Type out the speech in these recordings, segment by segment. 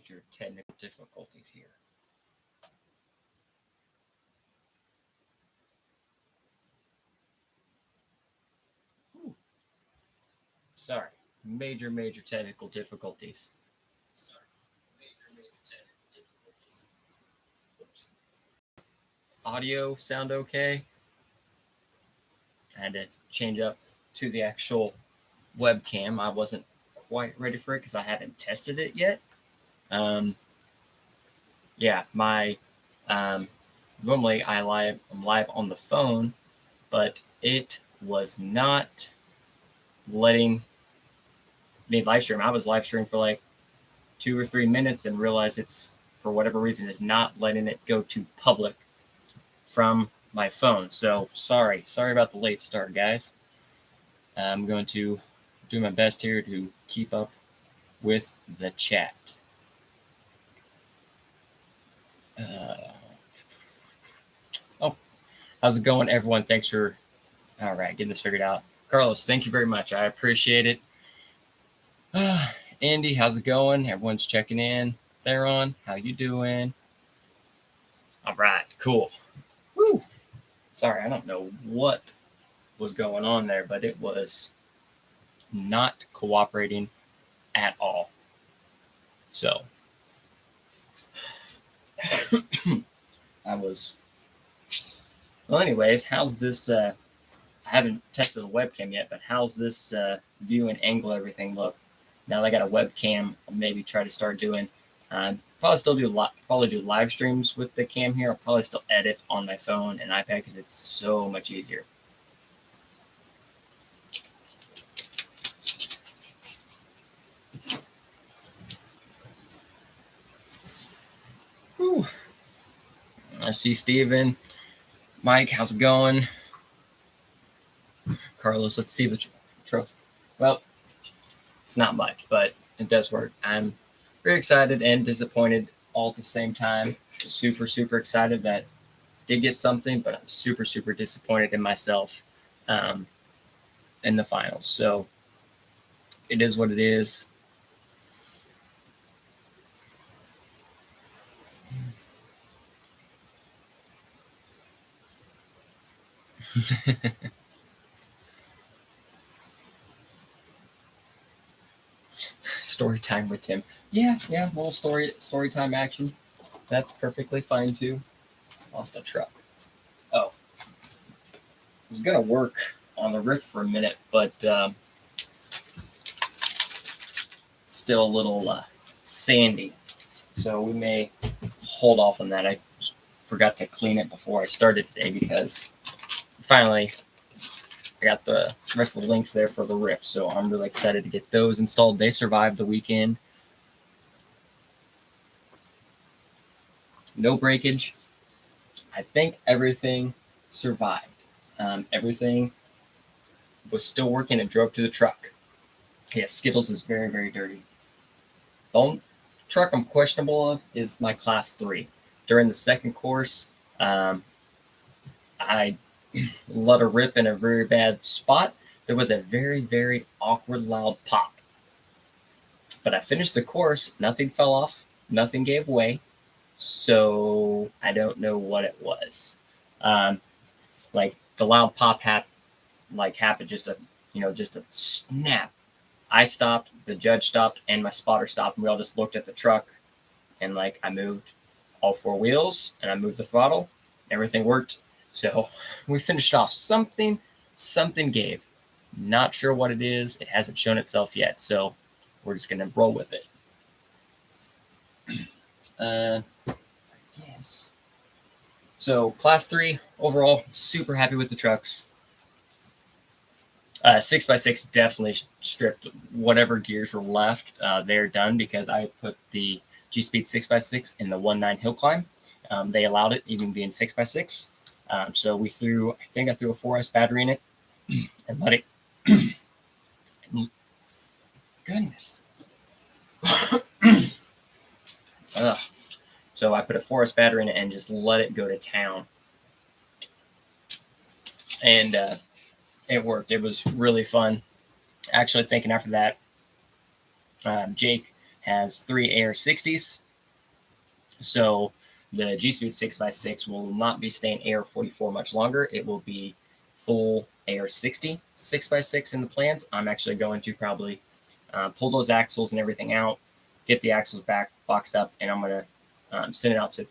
major technical difficulties here. Ooh. Sorry, major technical difficulties. Sorry, major technical difficulties. Oops. Audio sound okay? I had to change up to the actual webcam. I wasn't quite ready for it because I haven't tested it yet. Yeah, my normally I'm live on the phone, but it was not letting me live stream. I was live streaming for like 2 or 3 minutes and realized it's, for whatever reason, is not letting it go to public from my phone. So sorry about the late start, guys. I'm going to do my best here to keep up with the chat. Oh, how's it going, everyone? Thanks for, all right, getting this figured out. Carlos, thank you very much. I appreciate it. Andy, how's it going? Everyone's checking in. Theron, how you doing? All right, cool. Woo! Sorry, I don't know what was going on there, but it was not cooperating at all. So I was, well, anyways, how's this, I haven't tested the webcam yet, but how's this view and angle everything look? Now that I got a webcam, I'll maybe try to start doing, probably do live streams with the cam here. I'll probably still edit on my phone and iPad because it's so much easier. Whew. I see Steven. Mike, how's it going? Carlos, let's see the trophy. Well, it's not much, but it does work. I'm very excited and disappointed all at the same time. Super excited that I did get something, but I'm super disappointed in myself in the finals. So it is what it is. Story time with Tim. Yeah, little story time action. That's perfectly fine too. Lost a truck. Oh, I was gonna work on the riff for a minute, but still a little sandy, so we may hold off on that. I forgot to clean it before I started today because finally I got the rest of the links there for the riff, so I'm really excited to get those installed. They survived the weekend. No breakage. I think everything survived. Everything was still working and drove to the truck. Yeah, Skittles is very dirty. The only truck I'm questionable of is my class 3. During the second course, I let her rip in a very bad spot. There was a very awkward loud pop. But I finished the course, nothing fell off, nothing gave way, so I don't know what it was. Like the loud pop happened just a snap. I stopped, the judge stopped, and my spotter stopped, and we all just looked at the truck, and I moved all 4 wheels, and I moved the throttle, everything worked. So we finished off. Something gave. Not sure what it is. It hasn't shown itself yet, so we're just gonna roll with it. I guess. So class 3 overall, super happy with the trucks. 6x6 definitely stripped whatever gears were left. They're done because I put the G-Speed 6x6 in the 1.9 hill climb. They allowed it, even being 6x6. So I think I threw a 4S battery in it and let it. Goodness. So I put a 4S battery in it and just let it go to town. And it worked. It was really fun. Actually, thinking after that, Jake has 3 AR-60s. So the G-Speed 6x6 will not be staying AR-44 much longer. It will be full AR-60 6x6 in the plans. I'm actually going to probably pull those axles and everything out, get the axles back boxed up, and I'm going to send it out to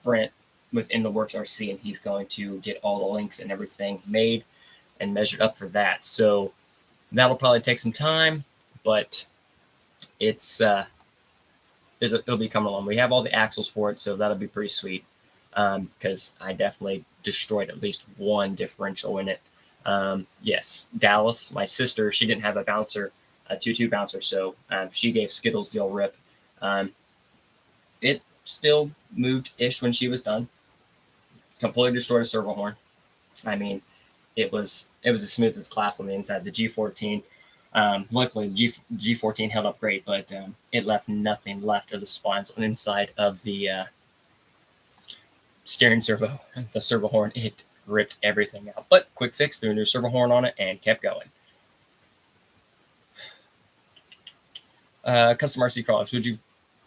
Brent within the Works RC, and he's going to get all the links and everything made and measured up for that. So that'll probably take some time, but it's it'll be coming along. We have all the axles for it, so that'll be pretty sweet. Because I definitely destroyed at least one differential in it. Yes, Dallas, my sister, she didn't have a bouncer, a 2.2 bouncer, so she gave Skittles the old rip. It still moved-ish when she was done. Completely destroyed a servo horn. I mean, it was as smooth as glass on the inside. The G14, luckily the G14 held up great, but it left nothing left of the splines on the inside of the steering servo, the servo horn. It ripped everything out. But quick fix, threw a new servo horn on it and kept going. Custom RC crawlers. Would you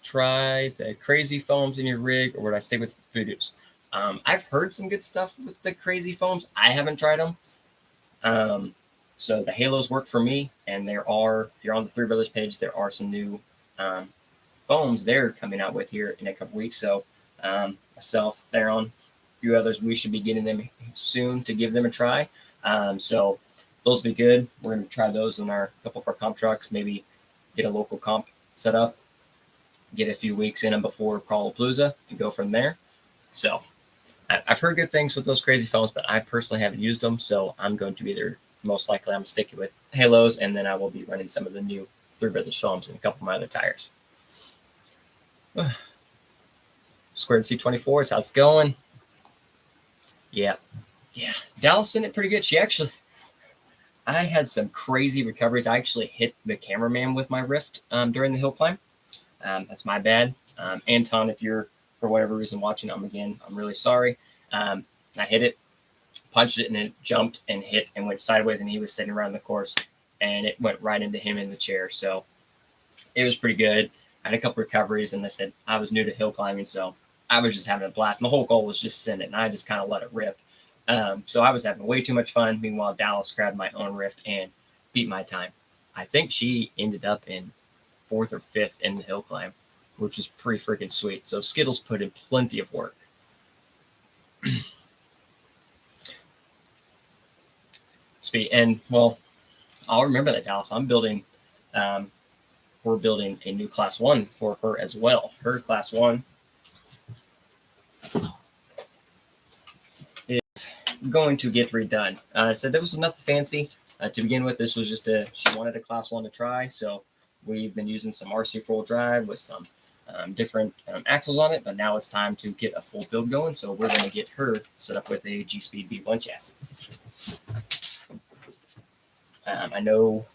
try the crazy foams in your rig, or would I stick with Voodoos? I've heard some good stuff with the crazy foams. I haven't tried them. So the Halos work for me, and if you're on the Three Brothers page, there are some new foams they're coming out with here in a couple weeks. So myself, Theron, a few others, we should be getting them soon to give them a try. So those will be good. We're going to try those in a couple of our comp trucks, maybe get a local comp set up, get a few weeks in them before Crawlapalooza, and go from there. So I've heard good things with those crazy foams, but I personally haven't used them. So I'm going to most likely, I'm sticking with Halos, and then I will be running some of the new Three Brothers foams and a couple of my other tires. Squared C24s, how's it going? Yeah. Dallas in it pretty good. I had some crazy recoveries. I actually hit the cameraman with my Rift during the hill climb. That's my bad. Anton, if you're for whatever reason watching, I'm really sorry. I hit it, punched it, and it jumped and hit and went sideways, and he was sitting around the course, and it went right into him in the chair. So it was pretty good. I had a couple recoveries, and I said I was new to hill climbing, so I was just having a blast. And the whole goal was just send it, and I just kind of let it rip. So I was having way too much fun. Meanwhile, Dallas grabbed my own Rift and beat my time. I think she ended up in 4th or 5th in the hill climb, which is pretty freaking sweet. So Skittles put in plenty of work. Sweet. And, well, I'll remember that, Dallas. We're building a new Class 1 for her as well. Her Class 1 is going to get redone. So there was nothing fancy. To begin with, this was just she wanted a Class 1 to try. So we've been using some RC four-wheel drive with some different axles on it, but now it's time to get a full build going. So we're going to get her set up with a G-Speed B1 chassis. I know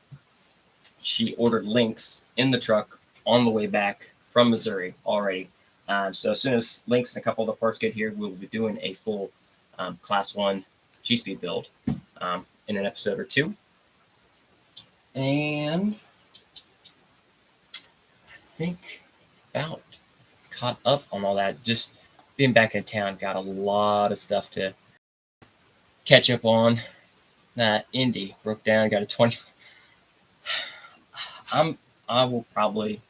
she ordered links in the truck on the way back from Missouri already. So as soon as links and a couple of the parts get here, we'll be doing a full Class 1 G-Speed build in an episode or two. And I think about caught up on all that. Just being back in town, got a lot of stuff to catch up on. Indy broke down, got a 20. I will probably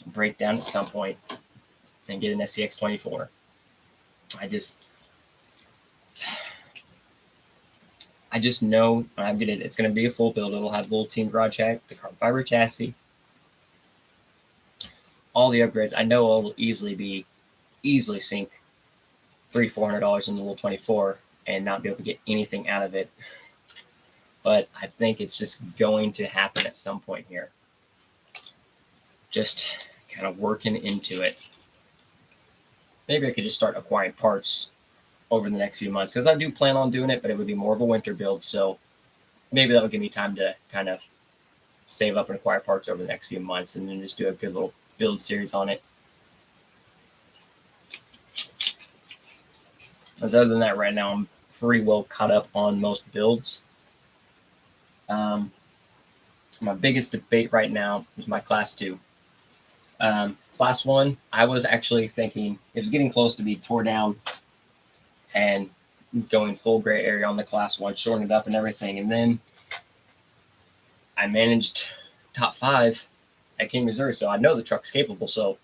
break down at some point and get an SCX 24. I just know I'm gonna. It's gonna be a full build. It'll have the little Team Garage hack, the carbon fiber chassis, all the upgrades. I know I'll easily sink $300-400 in the little 24 and not be able to get anything out of it. But I think it's just going to happen at some point here. Just kind of working into it. Maybe I could just start acquiring parts over the next few months, because I do plan on doing it, but it would be more of a winter build. So maybe that'll give me time to kind of save up and acquire parts over the next few months, and then just do a good little build series on it. Other than that, right now I'm pretty well caught up on most builds. My biggest debate right now is my Class 2. Class 1, I was actually thinking it was getting close to be tore down and going full gray area on the Class 1, shoring it up and everything. And then I managed top 5 at King, Missouri. So I know the truck's capable, so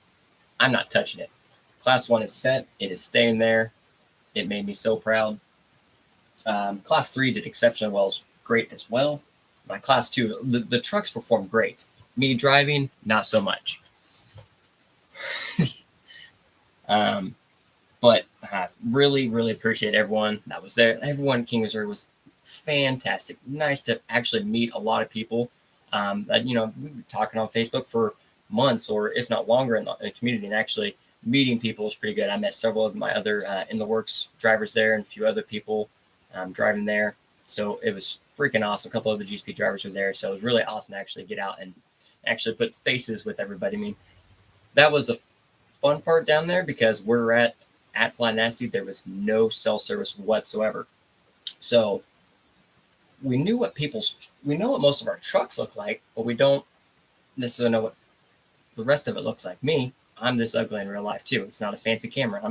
I'm not touching it. Class 1 is set. It is staying there. It made me so proud. Class 3 did exceptionally well, great as well. My Class 2, the trucks performed great. Me driving, not so much. But I really, really appreciate everyone that was there. Everyone in King, Missouri was fantastic. Nice to actually meet a lot of people. That, we were talking on Facebook for months, or if not longer, in the community, and actually meeting people was pretty good. I met several of my other in the works drivers there, and a few other people driving there. So it was freaking awesome. A couple of the GSP drivers were there, so it was really awesome to actually get out and actually put faces with everybody. I mean, that was the fun part down there, because we're at Flat Nasty, there was no cell service whatsoever. So we know what most of our trucks look like, but we don't necessarily know what the rest of it looks like. Me, I'm this ugly in real life too. It's not a fancy camera.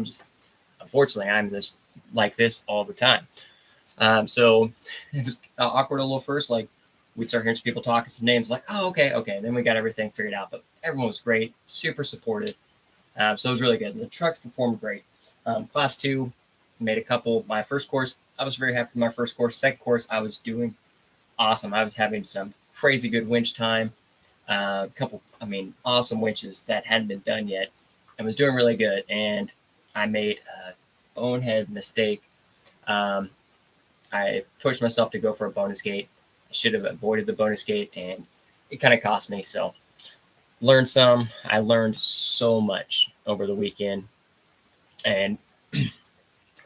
Unfortunately, I'm just like this all the time. So it was awkward a little first. Like, we'd start hearing some people talking some names, like, oh, okay. And then we got everything figured out. But everyone was great, super supportive. So it was really good. The trucks performed great. Class 2, made a couple. My first course, I was very happy with my first course. Second course, I was doing awesome. I was having some crazy good winch time. A couple, awesome winches that hadn't been done yet, and was doing really good. And I made a bonehead mistake. I pushed myself to go for a bonus gate. I should have avoided the bonus gate, and it kind of cost me. So I learned so much over the weekend. And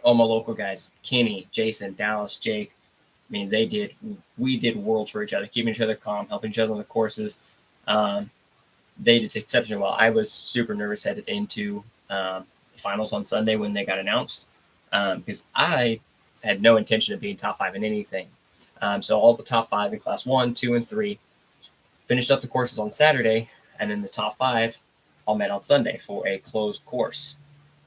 all my local guys, Kenny, Jason, Dallas, Jake, we did worlds for each other, keeping each other calm, helping each other on the courses. They did exceptionally well. I was super nervous headed into the finals on Sunday when they got announced, because I had no intention of being top 5 in anything. So all the top 5 in Class 1, 2, and 3 finished up the courses on Saturday, and then the top 5 all met on Sunday for a closed course.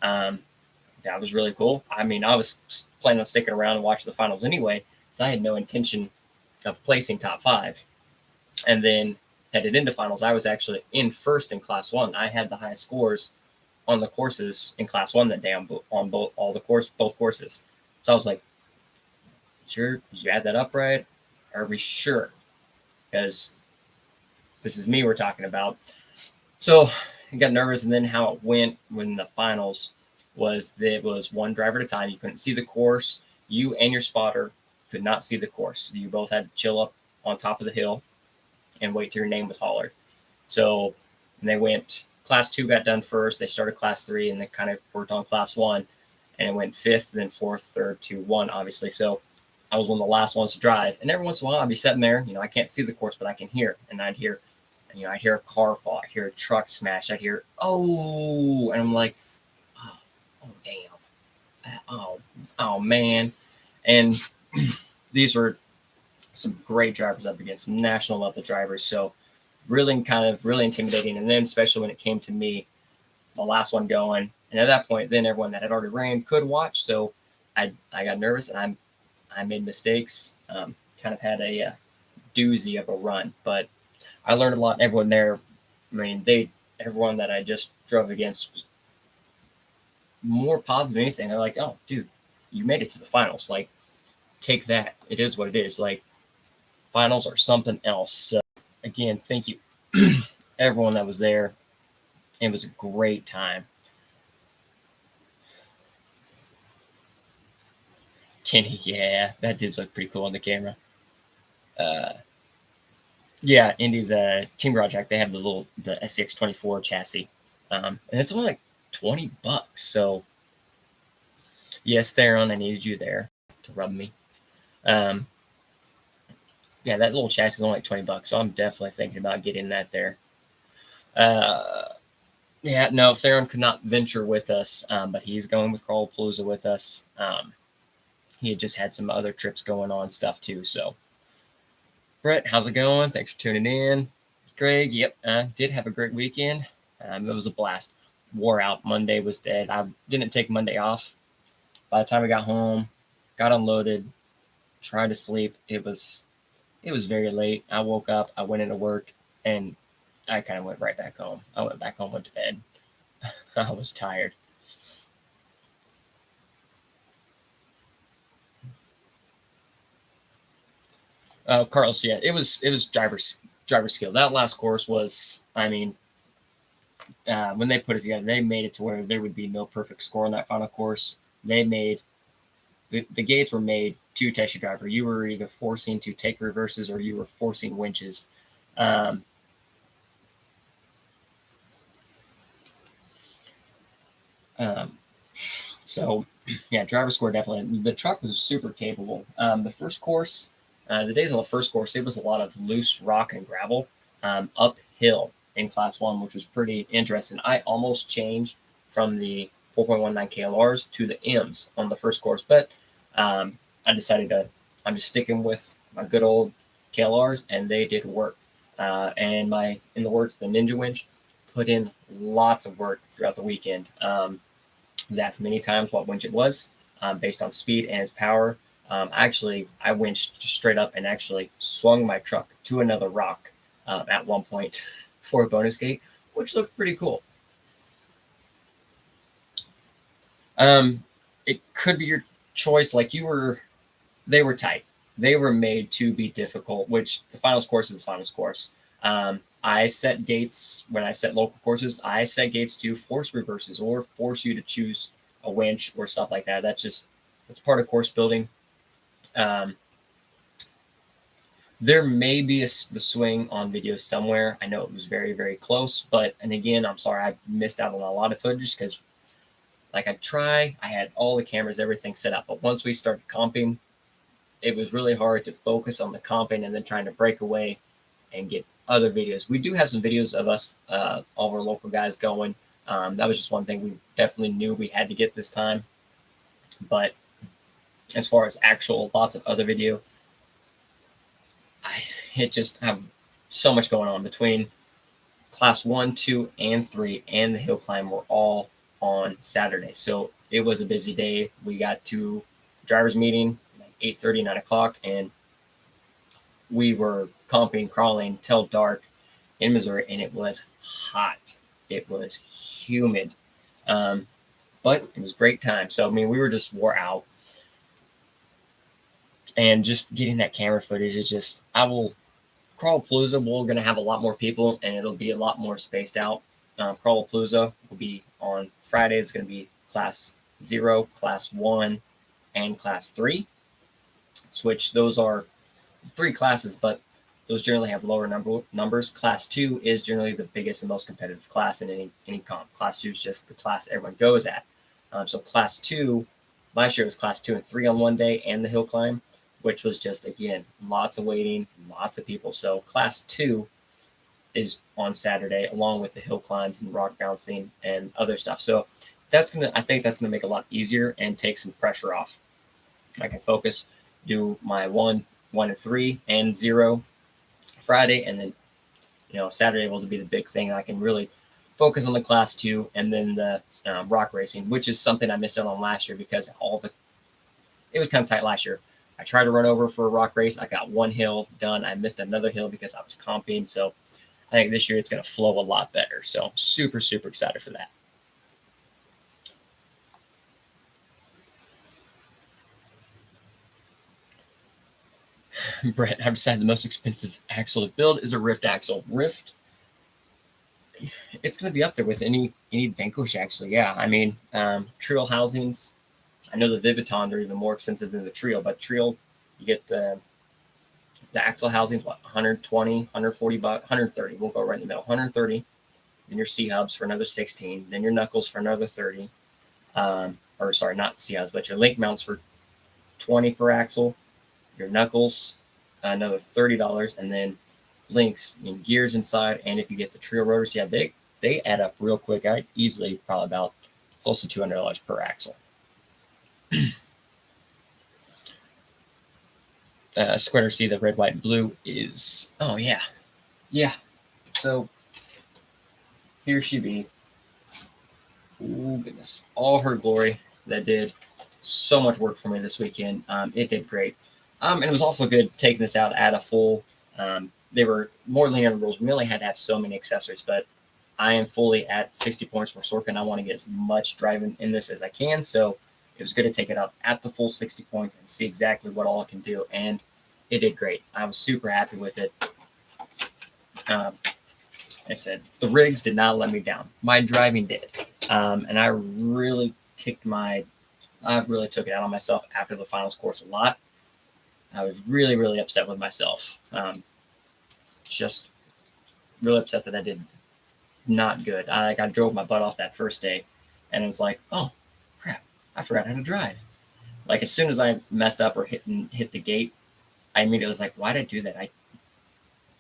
That was really cool. I was planning on sticking around and watching the finals anyway, so I had no intention of placing top 5. And then headed into finals, I was actually in first in Class 1. I had the highest scores on the courses in Class 1 that day on both courses. So I was like, sure, did you add that up right? Are we sure? Because this is me we're talking about. So I got nervous, and then how it went when the finals was that it was one driver at a time. You couldn't see the course. You and your spotter could not see the course. You both had to chill up on top of the hill and wait till your name was hollered. So they went, Class 2 got done first. They started Class 3, and they kind of worked on Class 1. And it went 5th, then 4th, 3rd, 2, 1, obviously. So I was one of the last ones to drive. And every once in a while, I'd be sitting there. I can't see the course, but I can hear. And I'd hear a car fall. I'd hear a truck smash. I'd hear, oh. And I'm like, oh damn. Oh, man. And these were some great drivers up against national level drivers. So really intimidating. And then especially when it came to me, the last one going. And at that point, then everyone that had already ran could watch. So I got nervous, and I made mistakes. Kind of had a doozy of a run, but I learned a lot. Everyone there, everyone that I just drove against was more positive than anything. They're like, oh, dude, you made it to the finals. Like, take that. It is what it is. Like, finals are something else. So again, thank you, everyone that was there. It was a great time. Kenny, yeah, that did look pretty cool on the camera. Yeah, Indy, the Team Garage Rack, they have the SCX24 chassis. And it's only like $20. So yes, Theron, I needed you there to rub me. Yeah, that little chassis is only like $20. So I'm definitely thinking about getting that there. Yeah, no, Theron could not venture with us, but he's going with Crawlapalooza with us. He had just had some other trips going on stuff too. So, Brett, how's it going? Thanks for tuning in. Greg, yep, I did have a great weekend. It was a blast. Wore out. Monday was dead. I didn't take Monday off. By the time I got home, got unloaded, tried to sleep. It was very late. I woke up. I went into work, and I kind of went right back home. I went back home, went to bed. I was tired. Carlos, yeah, it was driver skill. That last course was, I mean, when they put it together, they made it to where there would be no perfect score on that final course. They made the gates were made to test your driver. You were either forcing to take reverses or you were forcing winches. Um, um, so, yeah, driver score definitely. The truck was super capable. The first course, the days on the first course, it was a lot of loose rock and gravel uphill in Class 1, which was pretty interesting. I almost changed from the 4.19 KLRs to the M's on the first course, but I decided I'm just sticking with my good old KLRs, and they did work. And in the works, the Ninja Winch put in lots of work throughout the weekend. Was asked many times what winch it was, based on speed and its power. Actually, I winched straight up and actually swung my truck to another rock at one point for a bonus gate, which looked pretty cool. It could be your choice. Like they were tight. They were made to be difficult, which the finals course is the finals course. I set gates when I set local courses. I set gates to force reverses or force you to choose a winch or stuff like that. That's part of course building. Um, there may be the swing on video somewhere. I know it was very, very close, and again, I'm sorry I missed out on a lot of footage because, like, I had all the cameras, everything set up, but once we started comping, it was really hard to focus on the comping and then trying to break away and get other videos. We do have some videos of us, all of our local guys going. That was just one thing we definitely knew we had to get this time. But as far as actual lots of other video, it just have so much going on between class 1, 2, and 3 and the hill climb were all on Saturday. So it was a busy day. We got to driver's meeting like 8:30, 9 o'clock, and we were comping, crawling till dark in Missouri, and it was hot. It was humid, but it was a great time. So, I mean, we were just wore out. And just getting that camera footage is just, Crawlapalooza, we're going to have a lot more people, and it'll be a lot more spaced out. Crawlapalooza will be on Friday. It's going to be Class 0, Class 1, and Class 3. Which those are 3 classes, but those generally have lower numbers. Class 2 is generally the biggest and most competitive class in any comp. Class 2 is just the class everyone goes at. So Class 2, last year was Class 2 and 3 on one day, and the hill climb, which was just, again, lots of waiting, lots of people. So Class 2 is on Saturday, along with the hill climbs and rock bouncing and other stuff. So I think that's gonna make it a lot easier and take some pressure off. I can focus, do my 1, 1 and 3, and 0 Friday, and then Saturday will be the big thing. I can really focus on the Class 2 and then the rock racing, which is something I missed out on last year because it was kind of tight last year. I tried to run over for a rock race. I got one hill done. I missed another hill because I was comping. So I think this year it's going to flow a lot better. So super, super excited for that. Brett, I've decided the most expensive axle to build is a Rift axle. Rift, it's going to be up there with any Vanquish, actually. Yeah, I mean, Trio housings. I know the Viviton are even more expensive than the Trio, but Trio, you get the axle housings, what, 120, 140 bucks, 130. We'll go right in the middle, 130. Then your C hubs for another 16. Then your knuckles for another 30. Or sorry, not C hubs, but your link mounts for 20 per axle. Your knuckles, another $30, and then links and gears inside. And if you get the Trio rotors, yeah, they add up real quick. I easily probably about close to $200 per axle. Square C, the red, white, and blue is, oh yeah. So here she be. Oh, goodness. All her glory that did so much work for me this weekend. It did great. And it was also good taking this out at a full. They were more lenient on the rules. We only had to have so many accessories, but I am fully at 60 points for Sorkin. I want to get as much driving in this as I can. So it was good to take it up at the full 60 points and see exactly what all it can do. And it did great. I was super happy with it. I said, the rigs did not let me down. My driving did. And I really took it out on myself after the finals course a lot. I was really, really upset with myself. Just really upset that I did not good. I drove my butt off that first day, and it was like, oh, crap, I forgot how to drive. Like, as soon as I messed up or hit the gate, I immediately was like, why did I do that?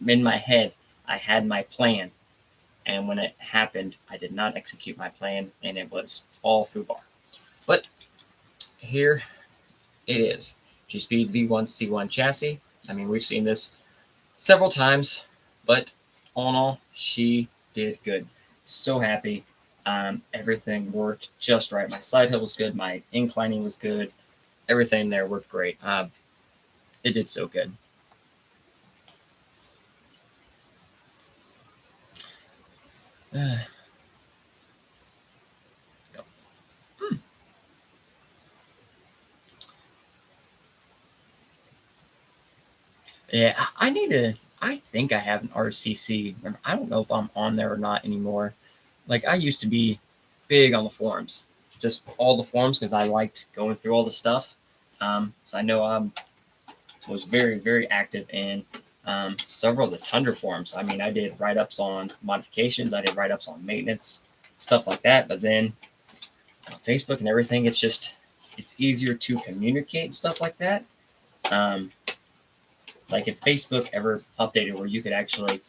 In my head, I had my plan, and when it happened, I did not execute my plan, and it was all foobar. But here it is. G-Speed V1C1 chassis. I mean, we've seen this several times, but all in all, she did good. So happy. Everything worked just right. My side hill was good. My inclining was good. Everything there worked great. It did so good. Yeah, I think I have an RCC. I don't know if I'm on there or not anymore. Like, I used to be big on the forums, just all the forums, because I liked going through all the stuff. So I know I was very, very active in several of the Tundra forums. I mean, I did write-ups on modifications. I did write-ups on maintenance, stuff like that. But then on Facebook and everything, it's easier to communicate and stuff like that. Like, if Facebook ever updated where you could actually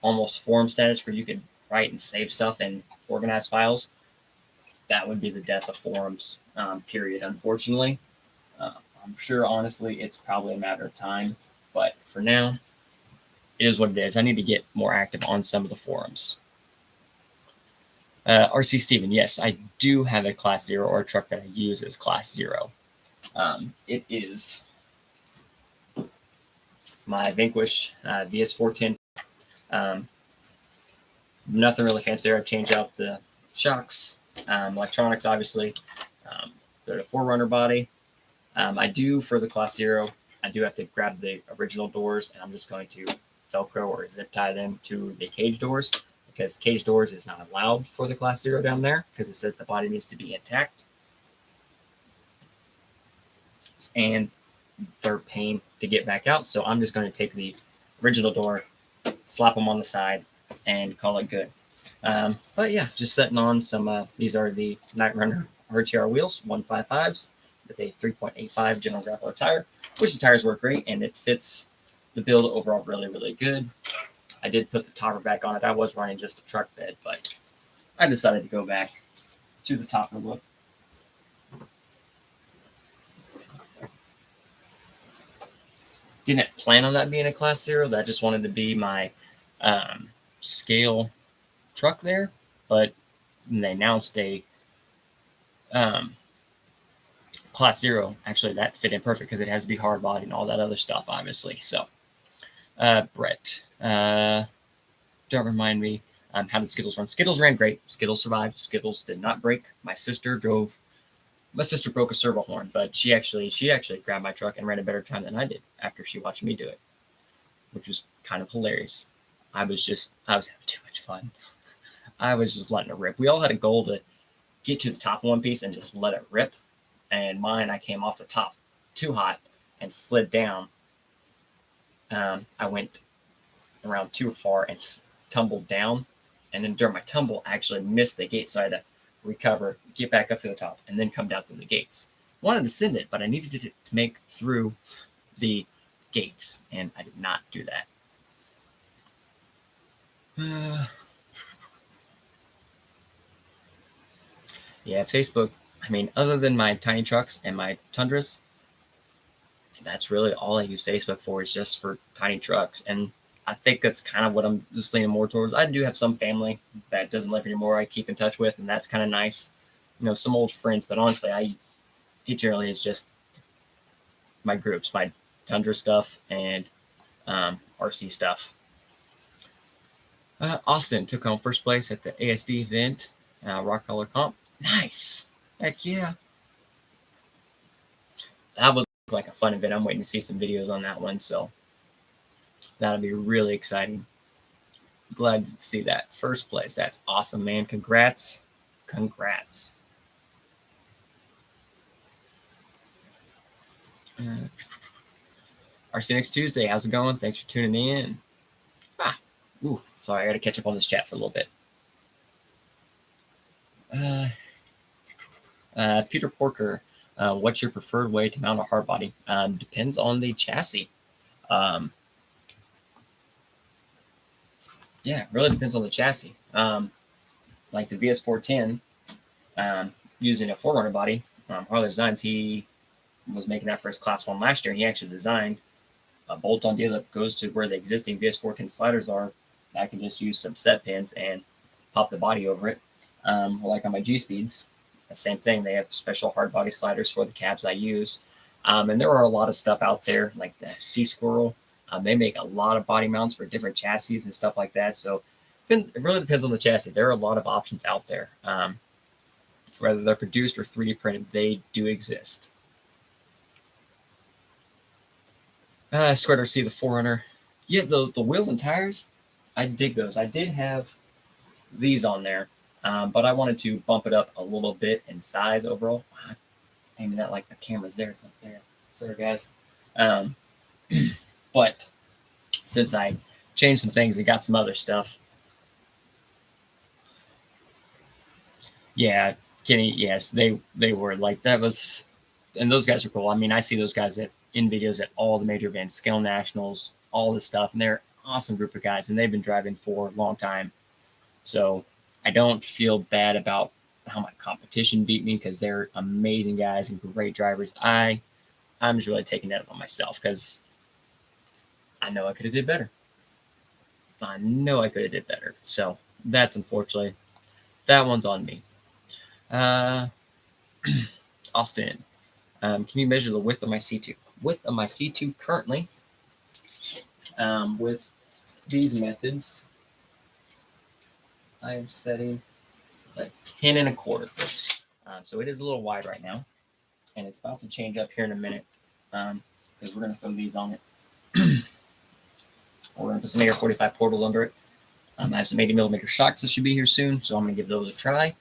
almost forum status where you could write and save stuff and organize files, that would be the death of forums, period, unfortunately. I'm sure, honestly, it's probably a matter of time. But for now, it is what it is. I need to get more active on some of the forums. RC Steven, yes, I do have a Class 0 or a truck that I use as Class 0. It is my Vanquish VS410. Nothing really fancy there. I've changed out the shocks, electronics, obviously. The 4Runner body. I do, for the Class 0, I do have to grab the original doors, and I'm just going to Velcro or zip tie them to the cage doors, because cage doors is not allowed for the Class 0 down there, because it says the body needs to be intact. And they're a pain to get back out, so I'm just going to take the original door, slap them on the side, and call it good. But yeah, just setting on some, these are the Night Runner RTR wheels, 155s, with a 3.85 General Grappler tire, which the tires work great, and it fits the build overall really, really good. I did put the topper back on it. I was running just a truck bed, but I decided to go back to the topper look. Didn't plan on that being a Class 0. That just wanted to be my scale truck there. But they announced a Class 0. Actually, that fit in perfect because it has to be hard body and all that other stuff, obviously. So, Brett, don't remind me how did Skittles run. Skittles ran great. Skittles survived. Skittles did not break. My sister broke a servo horn, but she actually grabbed my truck and ran a better time than I did after she watched me do it, which was kind of hilarious. I was having too much fun. I was just letting it rip. We all had a goal to get to the top of one piece and just let it rip. And mine, I came off the top too hot and slid down. I went around too far and tumbled down. And then during my tumble, I actually missed the gate. So I had to recover, get back up to the top, and then come down through the gates. Wanted to send it, but I needed it to make through the gates, and I did not do that. Yeah, Facebook, I mean, other than my tiny trucks and my Tundras, that's really all I use Facebook for, is just for tiny trucks. And I think that's kind of what I'm just leaning more towards. I do have some family that doesn't live anymore I keep in touch with, and that's kind of nice. Some old friends, but honestly, it generally is just my groups, my Tundra stuff and RC stuff. Austin took home first place at the ASD event, Rock Color Comp. Nice. Heck yeah. That would look like a fun event. I'm waiting to see some videos on that one, so that'll be really exciting. Glad to see that. First place. That's awesome, man. Congrats. Congrats. RC next Tuesday. How's it going? Thanks for tuning in. Sorry, I got to catch up on this chat for a little bit. Peter Porker, what's your preferred way to mount a hard body? Depends on the chassis. Yeah, it really depends on the chassis. Like the VS410, using a 4Runner body, Harley Designs, he was making that for his Class 1 last year. He actually designed a bolt-on deal that goes to where the existing VS410 sliders are. I can just use some set pins and pop the body over it. Like on my G-Speeds, the same thing. They have special hard body sliders for the cabs I use. And there are a lot of stuff out there, like the Sea Squirrel. They make a lot of body mounts for different chassis and stuff like that. So it really depends on the chassis. There are a lot of options out there. Whether they're produced or 3D printed, they do exist. Squared RC, the 4Runner. Yeah, the wheels and tires, I dig those. I did have these on there, but I wanted to bump it up a little bit in size overall. Aiming that like the camera's there. It's up there. Sorry, guys. But since I changed some things and got some other stuff. Yeah, Kenny, yes, they were like, that was, and those guys are cool. I mean, I see those guys in videos at all the major events, Scale Nationals, all this stuff, and they're an awesome group of guys, and they've been driving for a long time. So I don't feel bad about how my competition beat me because they're amazing guys and great drivers. I'm just really taking that on myself because I know I could have did better. I know I could have did better. So that's unfortunately, that one's on me. Austin, can you measure the width of my C2? Width of my C2 currently, with these methods, I am setting like 10 1/4. So it is a little wide right now, and it's about to change up here in a minute because we're going to throw these on it. We're going to put some AR-45 portals under it. I have some 80mm shocks that should be here soon, so I'm going to give those a try.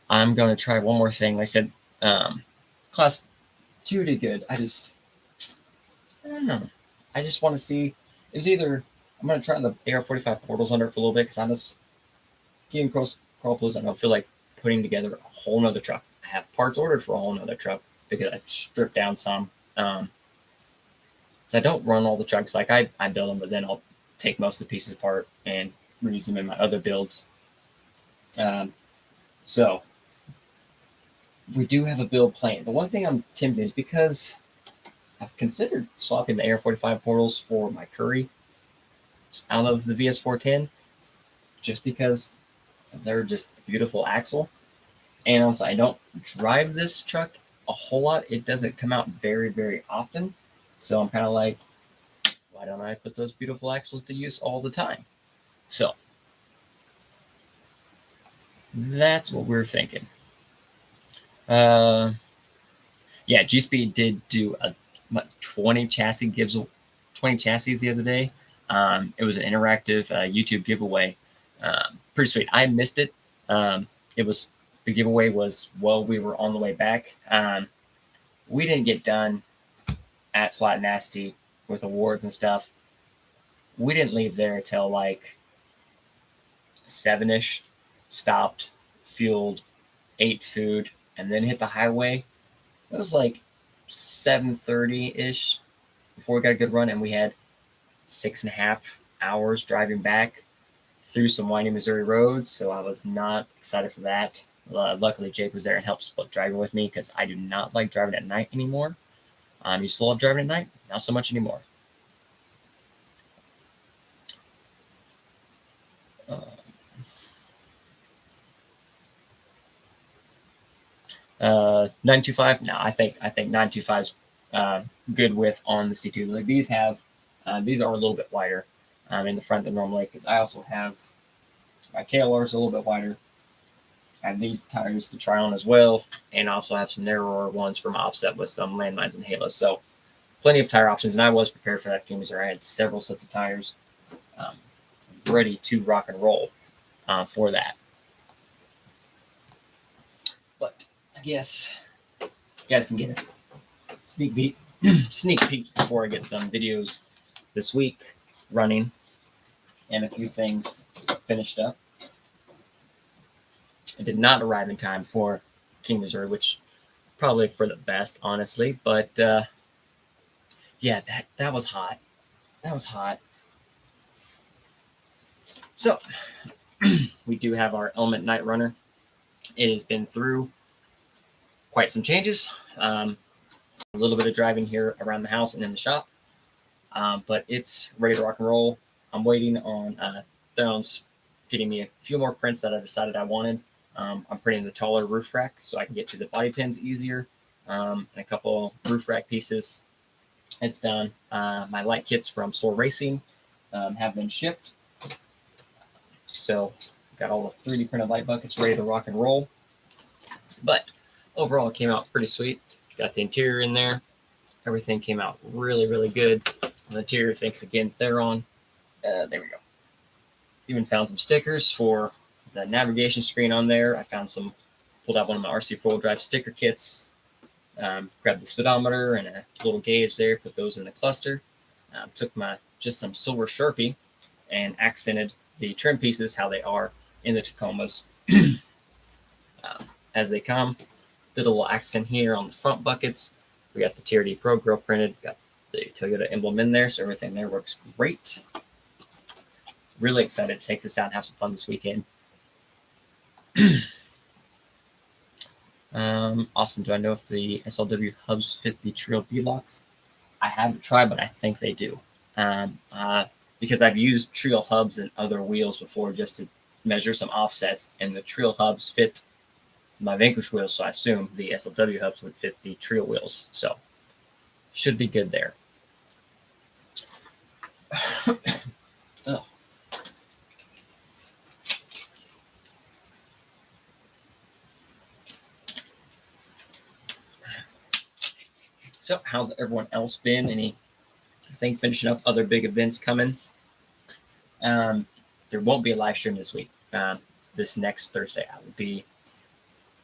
I'm going to try one more thing. Like I said, Class 2 did good. I don't know. I just want to see. It was either I'm going to try the AR-45 portals under it for a little bit because I'm just getting crawl close. I don't feel like putting together a whole nother truck. I have parts ordered for a whole nother truck because I stripped down some. So I don't run all the trucks. Like I build them, but then I'll take most of the pieces apart and reuse them in my other builds. So we do have a build plan. The one thing I'm tempted is because I've considered swapping the AR-45 portals for my Curry out of the VS410 just because they're just a beautiful axle. And also, I don't drive this truck a whole lot. It doesn't come out very, very often. So I'm kind of like, why don't I put those beautiful axles to use all the time? So that's what we're thinking. Yeah, G-Speed did do a 20 chassis the other day. It was an interactive YouTube giveaway. Pretty sweet. I missed it. The giveaway was while we were on the way back. We didn't get done at Flat Nasty with awards and stuff. We didn't leave there until like 7-ish. Stopped, fueled, ate food, and then hit the highway. It was like 7:30-ish before we got a good run, and we had 6.5 hours driving back through some windy Missouri roads, so I was not excited for that. Luckily, Jake was there and helped split driving with me because I do not like driving at night anymore. I used to love driving at night, not so much anymore. 925. No, I think 925 is good width on the C2. Like these have, these are a little bit wider in the front than normally because I also have my KLR is a little bit wider. I have these tires to try on as well, and I also have some narrower ones from offset with some landmines and halos. So plenty of tire options, and I was prepared for that game. I had several sets of tires um, ready to rock and roll for that. But I guess you guys can get a sneak peek before I get some videos this week running and a few things finished up. I did not arrive in time for King, Missouri, which probably for the best, honestly. But yeah, that was hot. That was hot. So we do have our Element Night Runner. It has been through quite some changes. A little bit of driving here around the house and in the shop. But it's ready to rock and roll. I'm waiting on Thrones getting me a few more prints that I decided I wanted. I'm printing the taller roof rack so I can get to the body pins easier, and a couple roof rack pieces. It's done. My light kits from Soar Racing have been shipped. So got all the 3D printed light buckets ready to rock and roll. But overall, it came out pretty sweet. Got the interior in there. Everything came out really, really good. The interior, thanks again, Theron. There we go. Even found some stickers for the navigation screen on there. I found some, pulled out one of my RC 4-wheel drive sticker kits. Grabbed the speedometer and a little gauge there, put those in the cluster. Took just some silver Sharpie and accented the trim pieces how they are in the Tacomas as they come. Did a little accent here on the front buckets. We got the TRD Pro Grill printed, got the Toyota emblem in there, so everything there works great. Really excited to take this out and have some fun this weekend. Austin, do I know if the SLW hubs fit the Trail B-locks? I haven't tried, but I think they do. Because I've used Trail hubs and other wheels before just to measure some offsets, and the Trail hubs fit my Vanquish wheels, so I assume the SLW hubs would fit the Trail wheels. So should be good there. Oh. So how's everyone else been? Anything finishing up? Other big events coming? There won't be a live stream this week. This next Thursday, I will be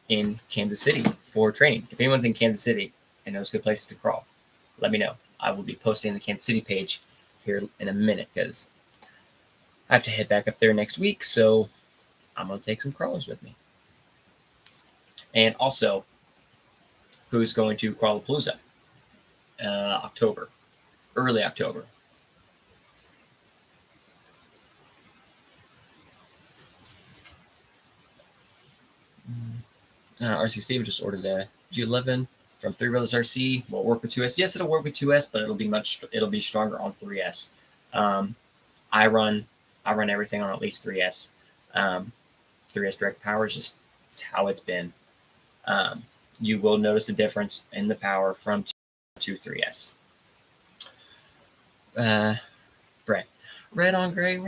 in Kansas City for training. If anyone's in Kansas City and knows good places to crawl, let me know. I will be posting the Kansas City page here in a minute because I have to head back up there next week. So I'm going to take some crawlers with me. And also, who's going to Crawlapalooza? October, early October. RC Steve just ordered a G11 from Three Brothers RC. Will work with 2S. Yes, it'll work with 2S, but it'll be stronger on 3S. I run everything on at least 3S. 3S direct power is just how it's been. You will notice a difference in the power from 2 to 3S. Brett, red on gray.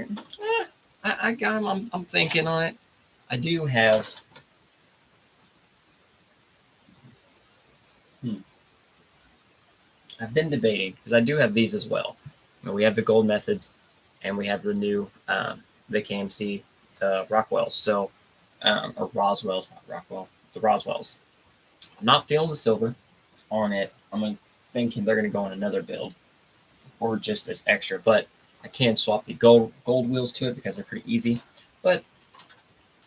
I got him. I'm thinking on it. I do have. I've been debating because I do have these as well. We have the gold methods, and we have the new the KMC Rockwells. So or Roswells, not Rockwell, the Roswells. I'm not feeling the silver on it. I'm thinking they're going to go on another build or just as extra, but I can swap the gold wheels to it because they're pretty easy. But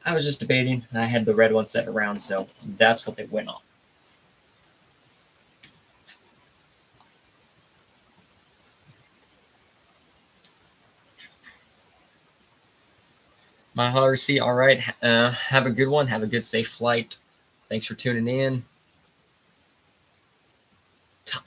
I was just debating, and I had the red one set around, so that's what they went on. My RC, all right. Have a good one. Have a good, safe flight. Thanks for tuning in. Top.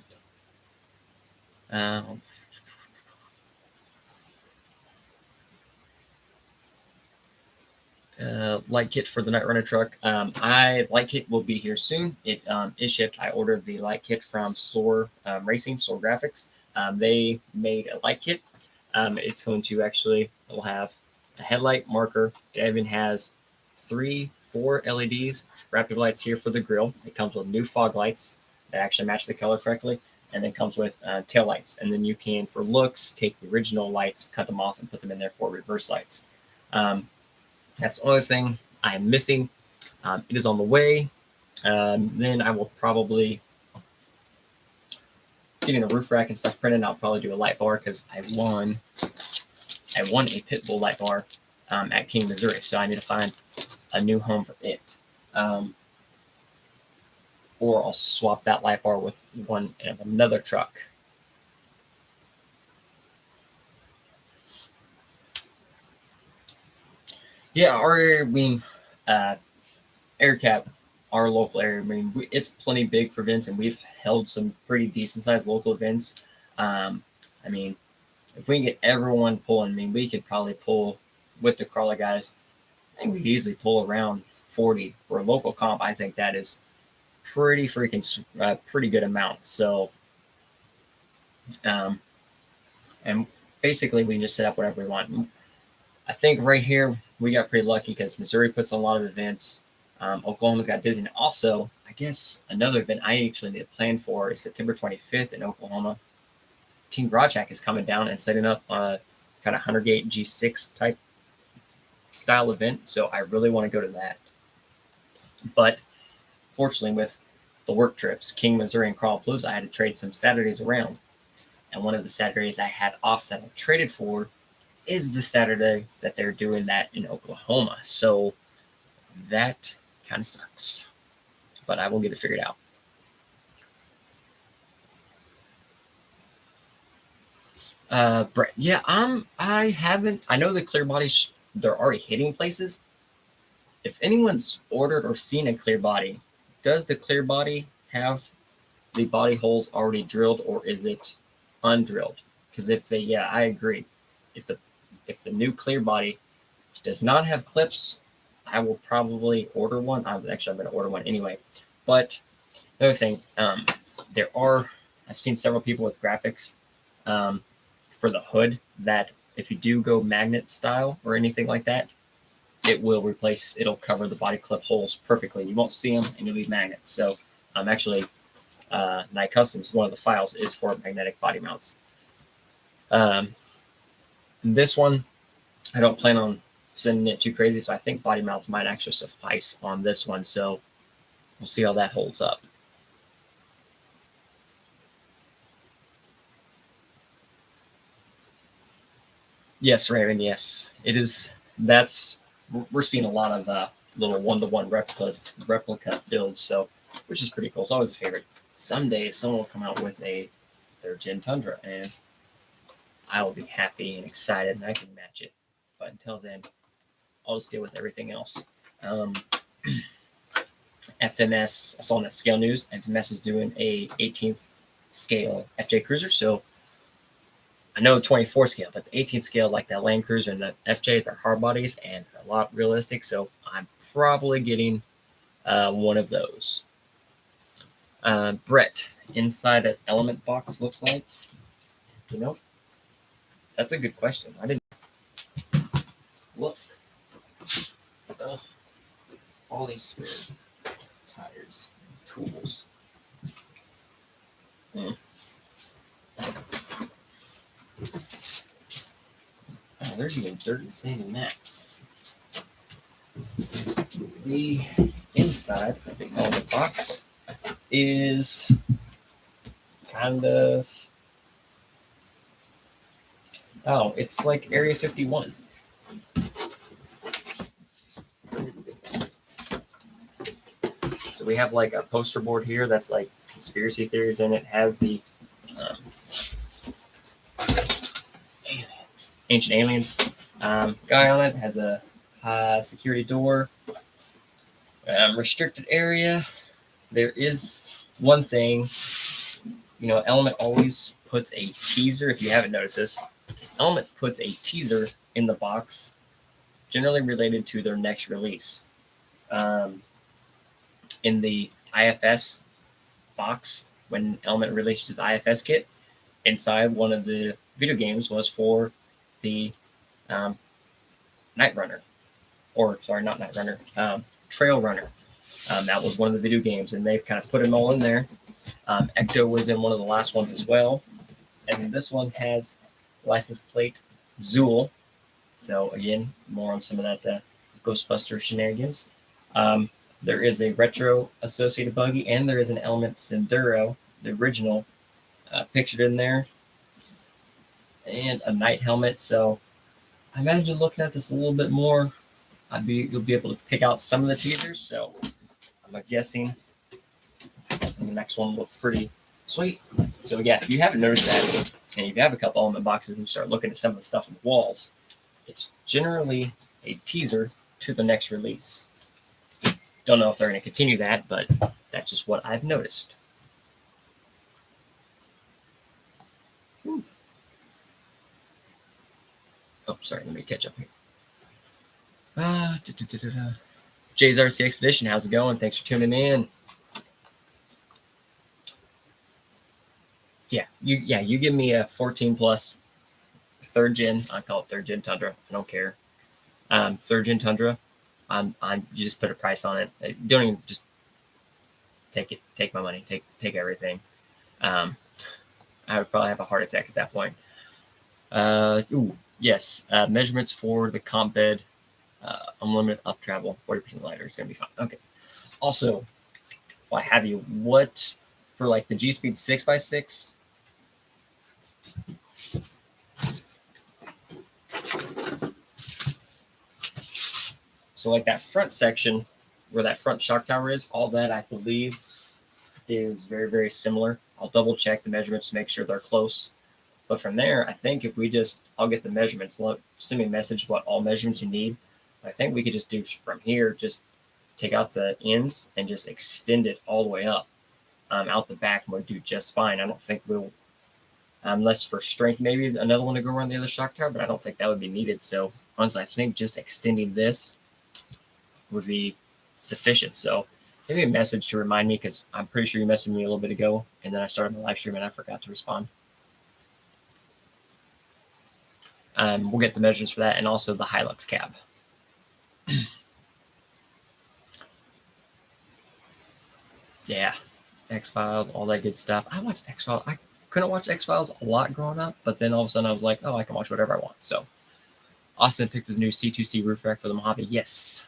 light kit for the Night Runner truck. Light kit will be here soon. It is shipped. I ordered the light kit from Soar Racing, Soar Graphics. They made a light kit. It's going to actually, it will have a headlight marker. It even has 4 LEDs, rapid lights here for the grill. It comes with new fog lights that actually match the color correctly, and then comes with tail lights. And then you can, for looks, take the original lights, cut them off, and put them in there for reverse lights. That's the only thing I'm missing. It is on the way. Then I will probably, getting a roof rack and stuff printed, I'll probably do a light bar because I won a Pitbull light bar at King, Missouri. So I need to find a new home for it. Or I'll swap that light bar with one of another truck. Yeah, AirCap, our local area, I mean, it's plenty big for events, and we've held some pretty decent-sized local events. I mean, if we can get everyone pulling, I mean, we could probably pull, with the crawler guys, I think we'd easily pull around 40 for a local comp. I think that is pretty good amount. So, and basically we can just set up whatever we want. I think right here we got pretty lucky because Missouri puts on a lot of events. Oklahoma's got Disney. Also, I guess another event I actually need to plan for is September 25th in Oklahoma. Team Garage Hack is coming down and setting up a kind of 100 gate G6 type style event. So I really want to go to that. But fortunately, with the work trips, King, Missouri, and Crawlapalooza, I had to trade some Saturdays around. And one of the Saturdays I had off that I traded for is the Saturday that they're doing that in Oklahoma. So that kind of sucks. But I will get it figured out. Brett, yeah, I haven't. I know the clear bodies, they're already hitting places. If anyone's ordered or seen a clear body, does the clear body have the body holes already drilled, or is it undrilled? Because if they, yeah, I agree. If the new clear body does not have clips, I will probably order one. I'm going to order one anyway. But another thing, I've seen several people with graphics for the hood that if you do go magnet style or anything like that, it'll cover the body clip holes perfectly. You won't see them, and you'll need magnets. So actually, Night Customs, one of the files is for magnetic body mounts. This one, I don't plan on sending it too crazy, so I think body mounts might actually suffice on this one. So we'll see how that holds up. Yes, Raven, yes. It is. We're seeing a lot of little one-to-one replica builds, so which is pretty cool. It's always a favorite. Someday someone will come out with a third-gen Tundra, and I will be happy and excited, and I can match it. But until then, I'll just deal with everything else. FMS, I saw in that scale news, FMS is doing a 18th scale FJ Cruiser, so I know 24 scale, but the 18th scale, like that Land Cruiser and the FJ, they're hard bodies and they're a lot realistic, so I'm probably getting one of those. Brett, inside an element box look like? You know, that's a good question. I didn't look. Ugh. All these spare tires, tools. Oh, there's even dirt and sand in that. The inside of the element box is kind of, it's like Area 51. So we have like a poster board here that's like conspiracy theories in it. Has the ancient aliens guy on it. Has a high security door. Restricted area. There is one thing, Element always puts a teaser. If you haven't noticed this, Element puts a teaser in the box generally related to their next release. In the IFS box, when Element released the IFS kit, inside one of the video games was for the Night Runner, or sorry, not Night Runner, Trail Runner. That was one of the video games, and they've kind of put them all in there. Ecto was in one of the last ones as well, and this one has license plate Zool. So again, more on some of that Ghostbuster shenanigans. There is a retro associated buggy, and there is an Element Senduro, the original, pictured in there, and a night helmet. So I imagine looking at this a little bit more, you'll be able to pick out some of the teasers. So I'm guessing the next one looks pretty sweet. So yeah, if you haven't noticed that, and if you have a couple Element boxes and you start looking at some of the stuff on the walls, it's generally a teaser to the next release. Don't know if they're going to continue that, but that's just what I've noticed. Ooh. Oh, sorry, let me catch up here. Jay's RC Expedition, how's it going? Thanks for tuning in. You give me a 14 plus third gen. I call it third gen Tundra. I don't care. Third gen Tundra. You just put a price on it. Don't even just take it. Take my money. Take everything. I would probably have a heart attack at that point. Yes. Measurements for the comp bed. Unlimited up travel. 40% lighter. It's gonna be fine. Okay. Also, while I have you, what for like the G Speed 6x6? So like that front section where that front shock tower is, all that I believe is very, very similar. I'll double check the measurements to make sure they're close. But from there, I think if I'll get the measurements, send me a message of what all measurements you need. I think we could just do from here, just take out the ends and just extend it all the way up out the back, and we'll do just fine. I don't think we'll, unless for strength, maybe another one to go around the other shock tower, but I don't think that would be needed. So honestly, I think just extending this would be sufficient. So maybe a message to remind me, because I'm pretty sure you messaged me a little bit ago, and then I started my live stream and I forgot to respond. We'll get the measurements for that, and also the Hilux cab. Yeah, X-Files, all that good stuff. I watched X-Files. I couldn't watch X-Files a lot growing up, but then all of a sudden I was like, oh, I can watch whatever I want. So Austin picked the new C2C roof rack for the Mojave. Yes.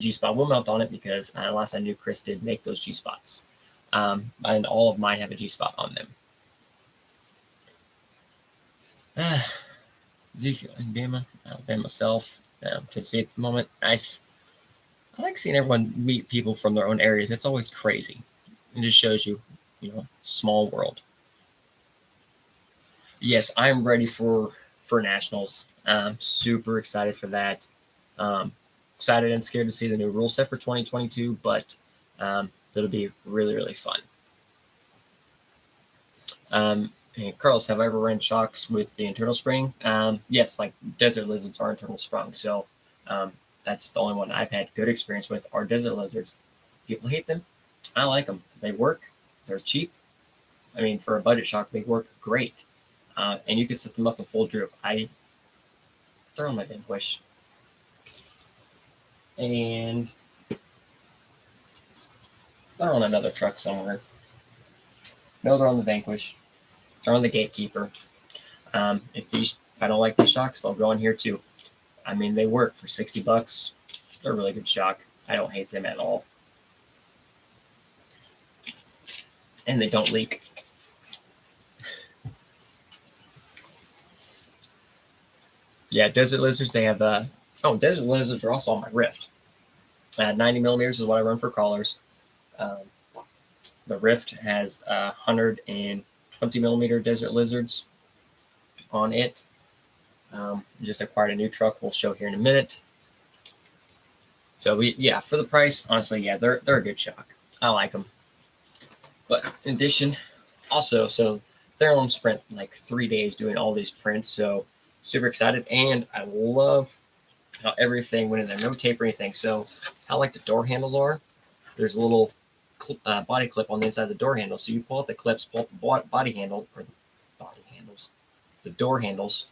G-spot will mount on it, because last I knew, Chris did make those G-spots. And all of mine have a G-spot on them. Ezekiel, Alabama myself, Tennessee at the moment. Nice. I like seeing everyone meet people from their own areas. It's always crazy. It just shows you, small world. Yes, I'm ready for nationals. Super excited for that. Excited and scared to see the new rule set for 2022, but it'll be really, really fun. And Carlos, have I ever ran shocks with the internal spring? Yes, like Desert Lizards are internal sprung. So that's the only one I've had good experience with are Desert Lizards. People hate them. I like them. They work. They're cheap. I mean, for a budget shock, they work great. And you can set them up in full droop. They're on my Vanquish. And they're on another truck somewhere. No, they're on the Vanquish. They're on the Gatekeeper. If I don't like these shocks, they'll go in here too. I mean, they work for $60. They're a really good shock. I don't hate them at all. And they don't leak. Yeah, Desert Lizards, they have, Desert Lizards are also on my Rift. 90 millimeters is what I run for crawlers. The Rift has 120 millimeter Desert Lizards on it. Just acquired a new truck we'll show here in a minute. So for the price, honestly, yeah, they're a good shock. I like them. But in addition, also, so they're on sprint like 3 days doing all these prints. So super excited, and I love how everything went in there. No tape or anything. So how like the door handles are, there's a little body clip on the inside of the door handle. So you pull out the clips, pull out the body handle, or the body handles, the door handles,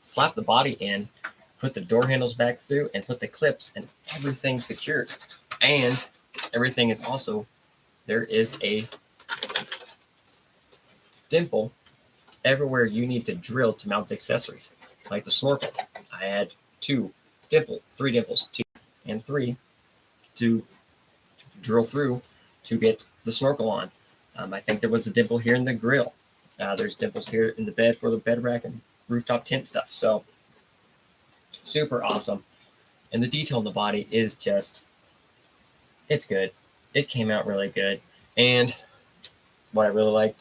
slap the body in, put the door handles back through, and put the clips, and everything's secured. And everything is also, there is a dimple everywhere you need to drill to mount the accessories, like the snorkel. I had three dimples, 2 and 3, to drill through to get the snorkel on. I think there was a dimple here in the grill. There's dimples here in the bed for the bed rack and rooftop tent stuff. So super awesome. And the detail in the body is just, it's good. It came out really good. And what I really like,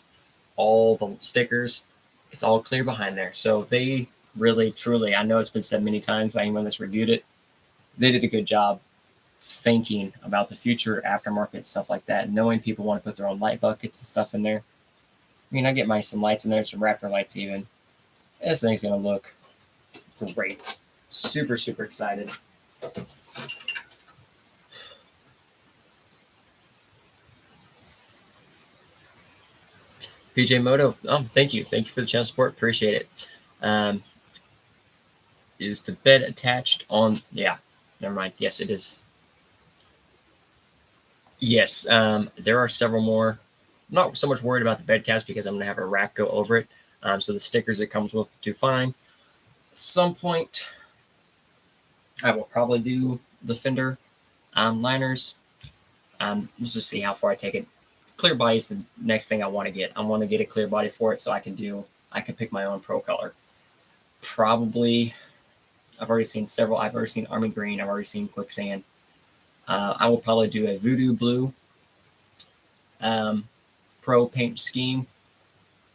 all the stickers, it's all clear behind there. So they really, truly, I know it's been said many times by anyone that's reviewed it, they did a good job thinking about the future aftermarket stuff like that, knowing people want to put their own light buckets and stuff in there. I mean, I get some lights in there, some Raptor lights even. This thing's going to look great. Super, super excited. PJ Moto, thank you. Thank you for the channel support. Appreciate it. Is the bed attached on? Yeah, never mind. Yes, it is. Yes, there are several more. I'm not so much worried about the bed caps because I'm going to have a rack go over it. So the stickers it comes with do fine. At some point, I will probably do the fender liners. Let's just see how far I take it. Clear body is the next thing I want to get. I want to get a clear body for it so I can pick my own pro color. Probably, I've already seen several. I've already seen Army Green. I've already seen Quicksand. I will probably do a Voodoo Blue Pro paint scheme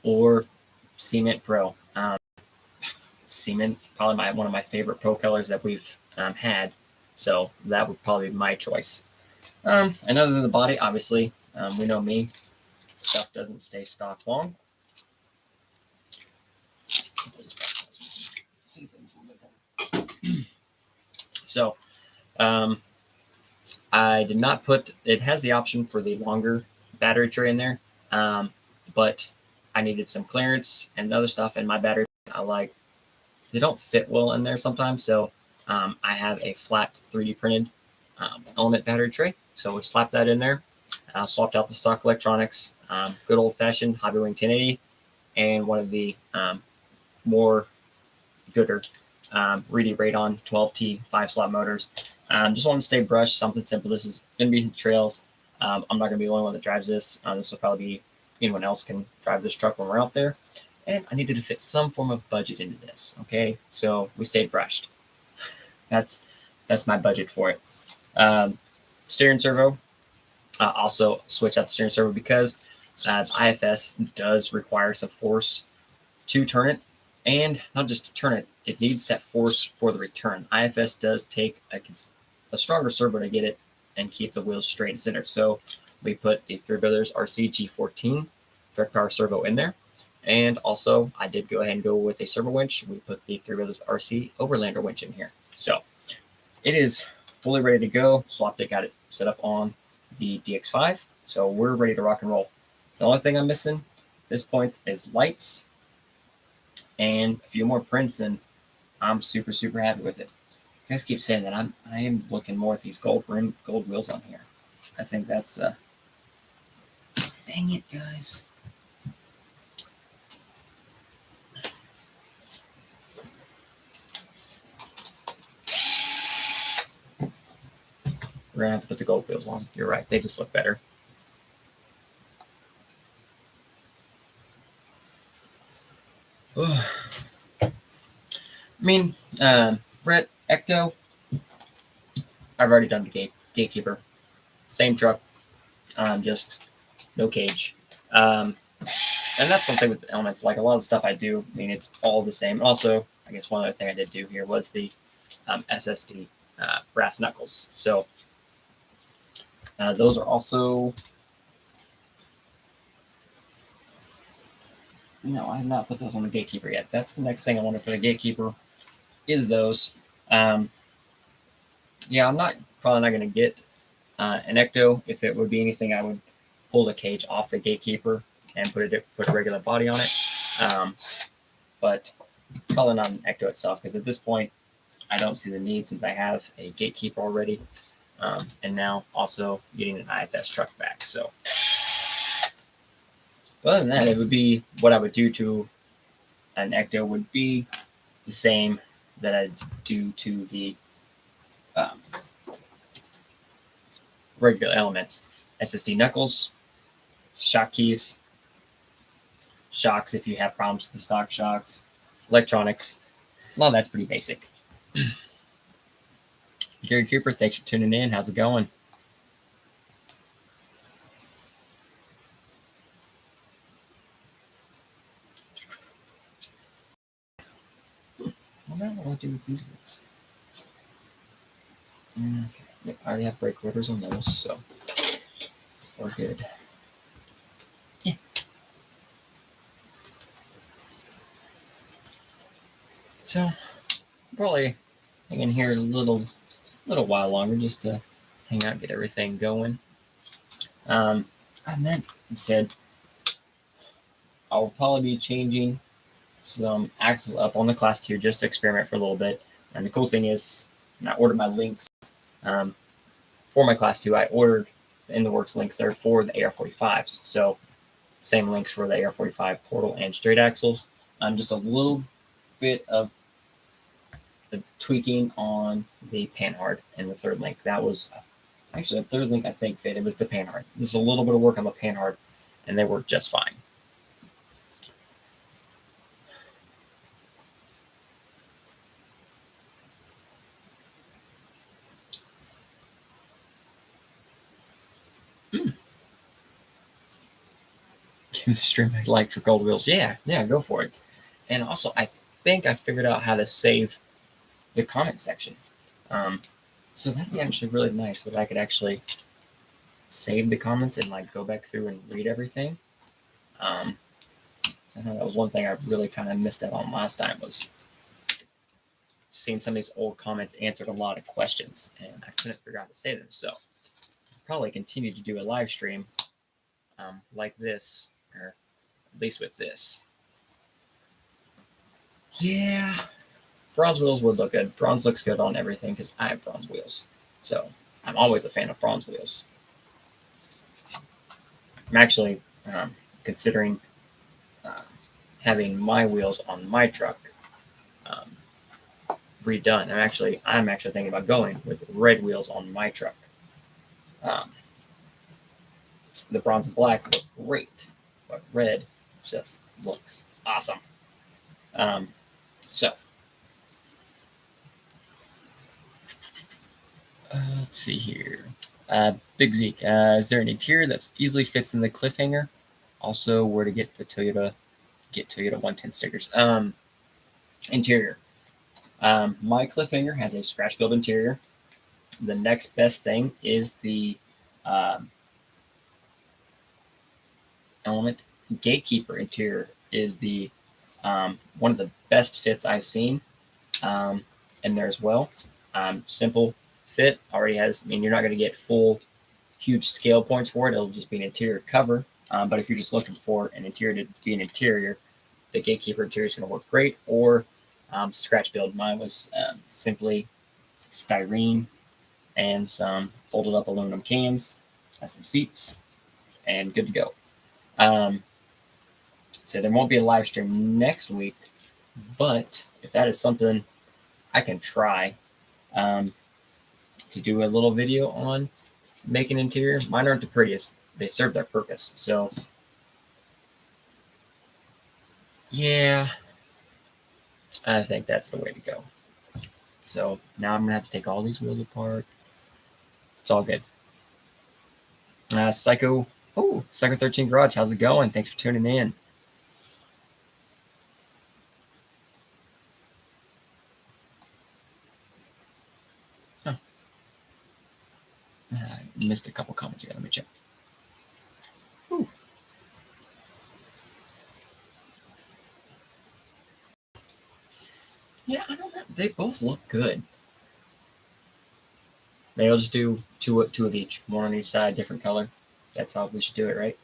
or Cement Pro. Cement, probably one of my favorite pro colors that we've had. So that would probably be my choice. And other than the body, obviously, we know me. Stuff doesn't stay stock long. So, I did not put, it has the option for the longer battery tray in there, but I needed some clearance and other stuff, and my battery, they don't fit well in there sometimes, so I have a flat 3D printed element battery tray, so we slapped that in there. I swapped out the stock electronics, good old-fashioned Hobbywing 1080, and one of the more gooder Reedy Radon 12T 5-slot motors. Just want to stay brushed, something simple. This is going to be trails. I'm not going to be the only one that drives this. This will probably be anyone else can drive this truck when we're out there. And I needed to fit some form of budget into this. Okay, so we stayed brushed. That's my budget for it. Steering servo. Also switch out the steering servo because IFS does require some force to turn it, and not just to turn it. It needs that force for the return. IFS does take a stronger servo to get it and keep the wheels straight and centered. So we put the Three Brothers RC G14 direct power servo in there. And also, I did go ahead and go with a servo winch. We put the Three Brothers RC Overlander winch in here. So it is fully ready to go. Swapped it, got it set up on the DX5. So we're ready to rock and roll. The only thing I'm missing at this point is lights and a few more prints, and I'm super, super happy with it. You guys keep saying that I am looking more at these gold wheels on here. I think that's dang it, guys. We're gonna have to put the gold wheels on. You're right, they just look better. I mean, Brett Ecto, I've already done the gatekeeper. Same truck, just no cage. And that's one thing with the elements. Like a lot of the stuff I do, I mean, it's all the same. Also, I guess one other thing I did do here was the SSD brass knuckles. So those are also No, I have not put those on the gatekeeper yet. That's the next thing I want to put a gatekeeper, is those. Yeah, I'm probably not going to get an ecto. If it would be anything, I would pull the cage off the gatekeeper and put a regular body on it. But probably not an ecto itself, because at this point, I don't see the need, since I have a gatekeeper already, and now also getting an IFS truck back. So, but other than that, it would be what I would do to an ecto would be the same that I do to the um, regular elements: SSD knuckles, shock keys, shocks if you have problems with the stock shocks, electronics. Well, that's pretty basic. Gary Cooper, thanks for tuning in. How's it going? What do I do with these wheels? Okay, yep, I already have brake rotors on those, so we're good. Yeah. So probably hang in here a little while longer just to hang out, get everything going. And then instead, I'll probably be changing some axles up on the class 2 just to experiment for a little bit. And the cool thing is, when I ordered my links for my class 2, I ordered in the works links there for the AR45s. So same links for the AR45 portal and straight axles. Just a little bit of the tweaking on the panhard and the third link. That was actually the third link I think fit. It was the panhard. Just a little bit of work on the panhard, and they worked just fine. Give the stream a like for gold wheels. Yeah, go for it. And also, I think I figured out how to save the comment section. So that'd be actually really nice that I could actually save the comments and like go back through and read everything. So I know that was one thing I really kind of missed out on last time, was seeing some of these old comments answered a lot of questions, and I couldn't figure out how to save them. So I'll probably continue to do a live stream like this, or at least with this. Yeah, bronze wheels would look good. Bronze looks good on everything because I have bronze wheels. So I'm always a fan of bronze wheels. I'm actually considering having my wheels on my truck redone. I'm actually thinking about going with red wheels on my truck. The bronze and black look great, but red just looks awesome. So let's see here. Big Zeke, is there an interior that easily fits in the cliffhanger? Also, where to get the Toyota 110 stickers? Interior. My cliffhanger has a scratch build interior. The next best thing is the element gatekeeper interior. Is the one of the best fits I've seen in there as well. Simple fit, already has. I mean, you're not going to get full huge scale points for it. It'll just be an interior cover. But if you're just looking for an interior to be an interior, the gatekeeper interior is going to work great. Or scratch build. Mine was simply styrene and some folded up aluminum cans, has some seats, and good to go. So there won't be a live stream next week, but if that is something I can try to do a little video on making interior. Mine aren't the prettiest. They serve their purpose. So yeah, I think that's the way to go. So now I'm gonna have to take all these wheels apart. It's all good. Psycho 13 Garage, how's it going? Thanks for tuning in. I missed a couple comments here. Let me check. Ooh. They both look good. Maybe I'll just do two of each, one on each side, different color. That's how we should do it, right?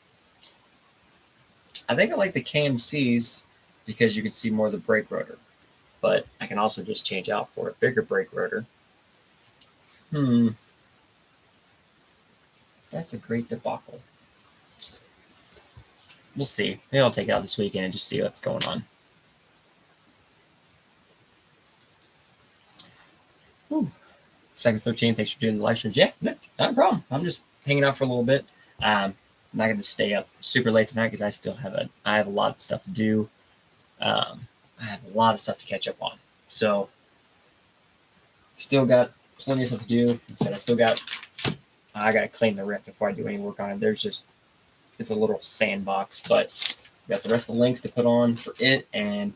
I think I like the KMCs because you can see more of the brake rotor, but I can also just change out for a bigger brake rotor. That's a great debacle. We'll see. Maybe I'll take it out this weekend and just see what's going on. Second 13, thanks for doing the live streams. Yeah, no, not a problem. I'm just hanging out for a little bit. I'm not going to stay up super late tonight because I have a lot of stuff to do. I have a lot of stuff to catch up on. So, still got plenty of stuff to do. I got to clean the rift before I do any work on it. It's a little sandbox, but got the rest of the links to put on for it, and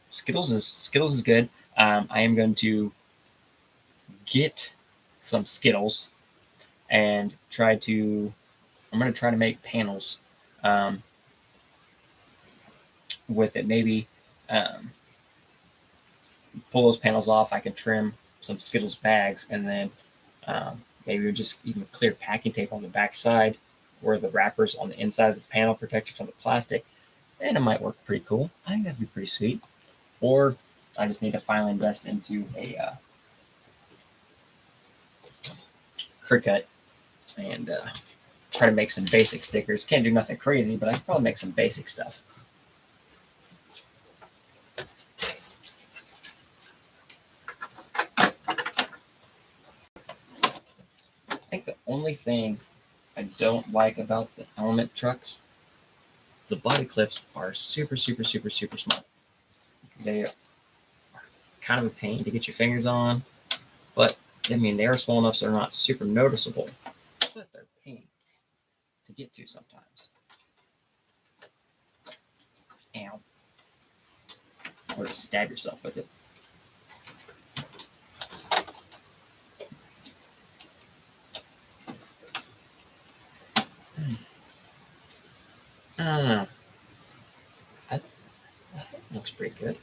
Skittles is good. I am going to get some Skittles and I'm going to try to make panels with it. Maybe pull those panels off. I can trim some Skittles bags, and then maybe just even clear packing tape on the back side where the wrapper's on the inside of the panel protected from the plastic, and it might work pretty cool. I think that'd be pretty sweet. Or I just need to finally invest into a Cricut and try to make some basic stickers. Can't do nothing crazy, but I can probably make some basic stuff. I think the only thing I don't like about the Element trucks is the body clips are super, super, super, super small. They are kind of a pain to get your fingers on, but I mean, they are small enough so they're not super noticeable, but they're a pain to get to sometimes. Ow. Or to stab yourself with it. I think it looks pretty good.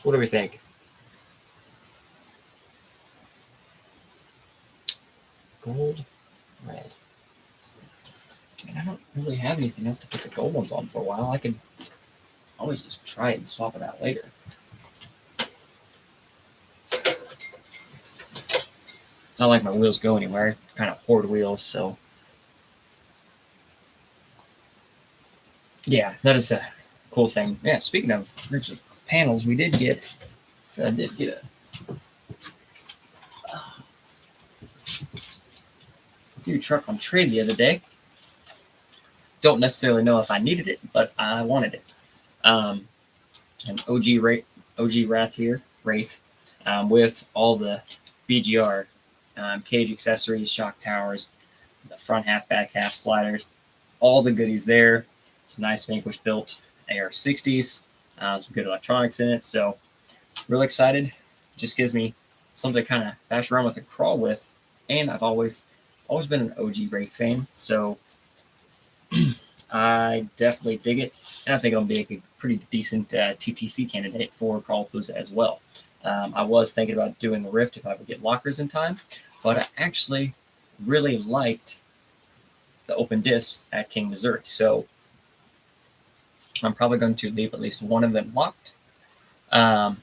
What do we think? Gold, red. And I don't really have anything else to put the gold ones on for a while. I could always just try it and swap it out later. It's not like my wheels go anywhere. I kind of hoard wheels, so yeah, that is a cool thing. Yeah, speaking of panels, I did get a new truck on trade the other day. Don't necessarily know if I needed it, but I wanted it. An OG Wraith here, with all the BGR cage accessories, shock towers, the front half, back half sliders, all the goodies there. Some nice Vanquish built AR60s, some good electronics in it. So really excited. Just gives me something to kind of bash around with and crawl with. And I've always been an OG Wraith fan, so I definitely dig it. And I think it'll be a pretty decent TTC candidate for Crawlapalooza as well. I was thinking about doing the Rift if I would get lockers in time, but I actually really liked the open disc at King, Missouri. So I'm probably going to leave at least one of them locked and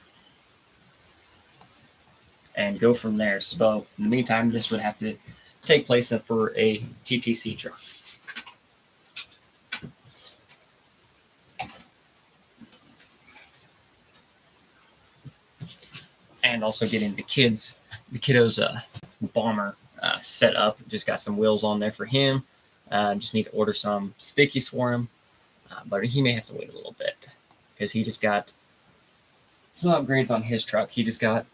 go from there. So in the meantime, this would have to take place for a TTC truck. And also getting the kiddos bomber set up. Just got some wheels on there for him. Just need to order some stickies for him. But he may have to wait a little bit because he just got some upgrades on his truck. He just got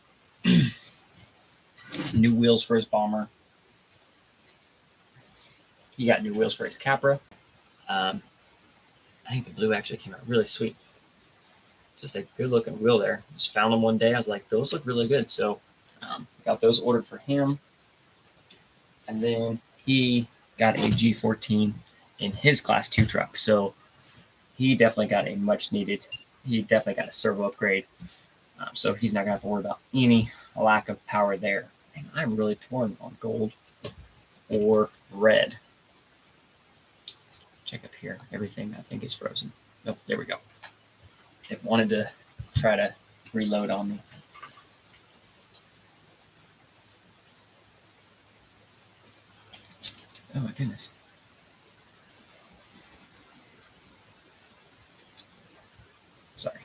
new wheels for his bomber. He got new wheels for his Capra. I think the blue actually came out really sweet. Just a good looking wheel there. Just found them one day. I was like, those look really good. So got those ordered for him. And then he got a G14 in his Class 2 truck. So he definitely got a much needed. He definitely got a servo upgrade, so he's not gonna have to worry about any lack of power there. And I'm really torn on gold or red. Check up here. Everything I think is frozen. Nope, there we go. It wanted to try to reload on me. Oh my goodness. Sorry.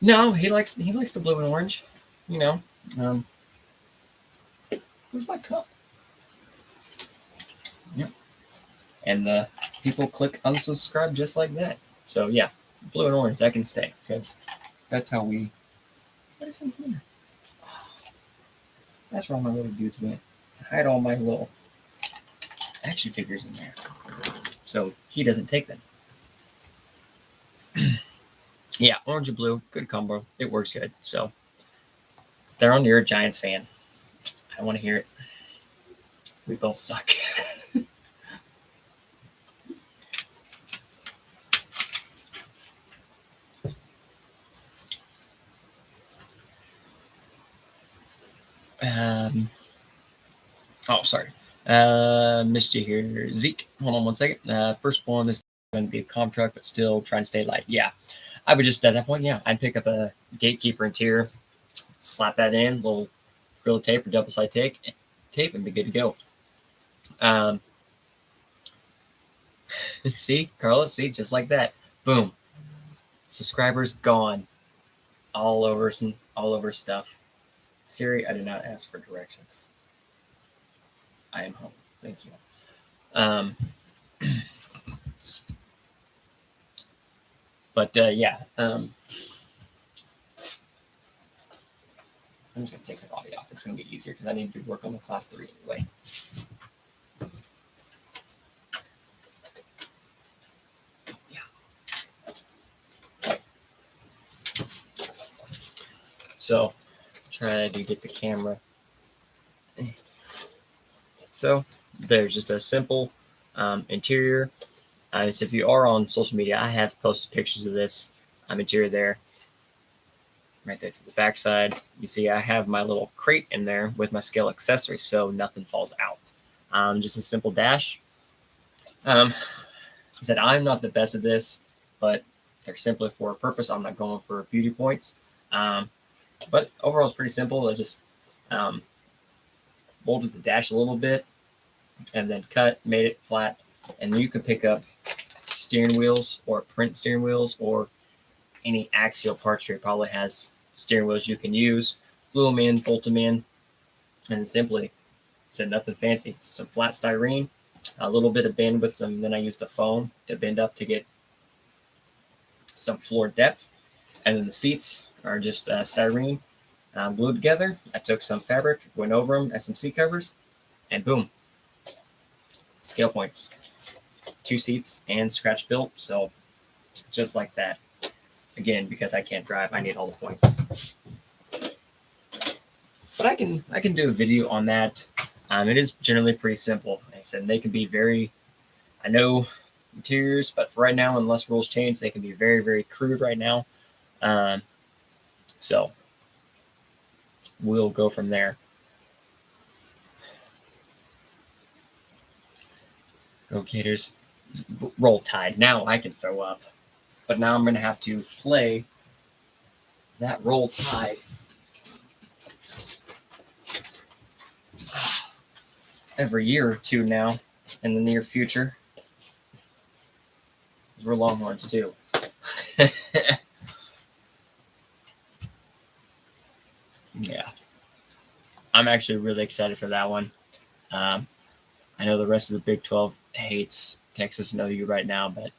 No, he likes the blue and orange. You know. Where's my cup? Yep. And the people click unsubscribe just like that. So yeah, blue and orange that can stay because that's how we. What is in here? That's where all my little dudes went. I hide all my little action figures in there, so he doesn't take them. Yeah, orange and blue, good combo. It works good. So, Theron, you're a Giants fan. I want to hear it. We both suck. Sorry. Missed you here. Zeke, hold on one second. First one, this is going to be a comp truck, but still trying to stay light. Yeah, I would just, at that point, yeah, I'd pick up a gatekeeper interior, slap that in, little grill tape or double side tape, and be good to go. See, Carlos, see, just like that. Boom. Subscribers gone. All over stuff. Siri, I did not ask for directions. I am home. Thank you. But yeah. I'm just gonna take the body off. It's gonna be easier because I need to work on the class 3 anyway. So, try to get the camera. So, there's just a simple interior. So if you are on social media, I have posted pictures of this interior there. Right there to the backside. You see I have my little crate in there with my scale accessory so nothing falls out. Just a simple dash. I said I'm not the best at this, but they're simply for a purpose. I'm not going for beauty points. But overall, it's pretty simple. I just molded the dash a little bit and then made it flat. And you could pick up steering wheels or print steering wheels or any axial parts trade probably has steering wheels you can use. Glue them in, bolt them in, and simply said nothing fancy. Some flat styrene, a little bit of bend with some. Then I used the foam to bend up to get some floor depth, and then the seats are just styrene glued together. I took some fabric, went over them as some seat covers, and boom, scale points. 2 seats and scratch built, so just like that. Again, because I can't drive, I need all the points. But I can do a video on that. It is generally pretty simple. Like I said, they can be I know interiors, but for right now, unless rules change, they can be very, very crude right now. So we'll go from there. Go Gators. Roll Tide. Now I can throw up. But now I'm going to have to play that Roll Tide every year or two now in the near future. We're Longhorns too. Yeah. I'm actually really excited for that one. I know the rest of the Big 12 hates Texas and OU right now, but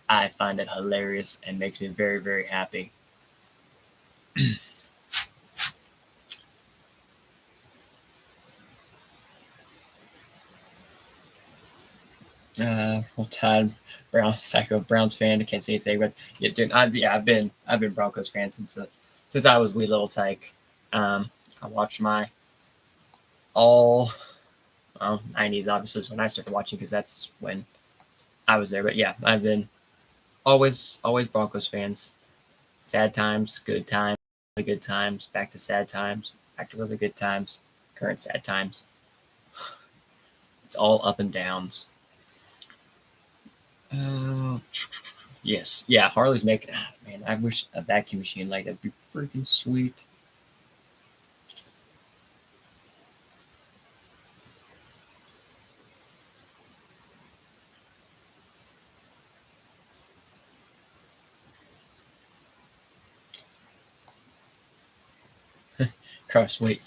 I find it hilarious and makes me very, very happy. Roll Tide, Browns fan. I can't say anything, but yeah, dude, I've been Broncos fan since I was wee little tyke. I watched my all 90s, obviously, is when I started watching because that's when I was there. But yeah, I've been always Broncos fans. Sad times, good times, really good times, back to sad times, back to really good times, current sad times. It's all up and downs. Yes, yeah, Harley's making. Man, I wish a vacuum machine like that'd be freaking sweet. Cross, wait,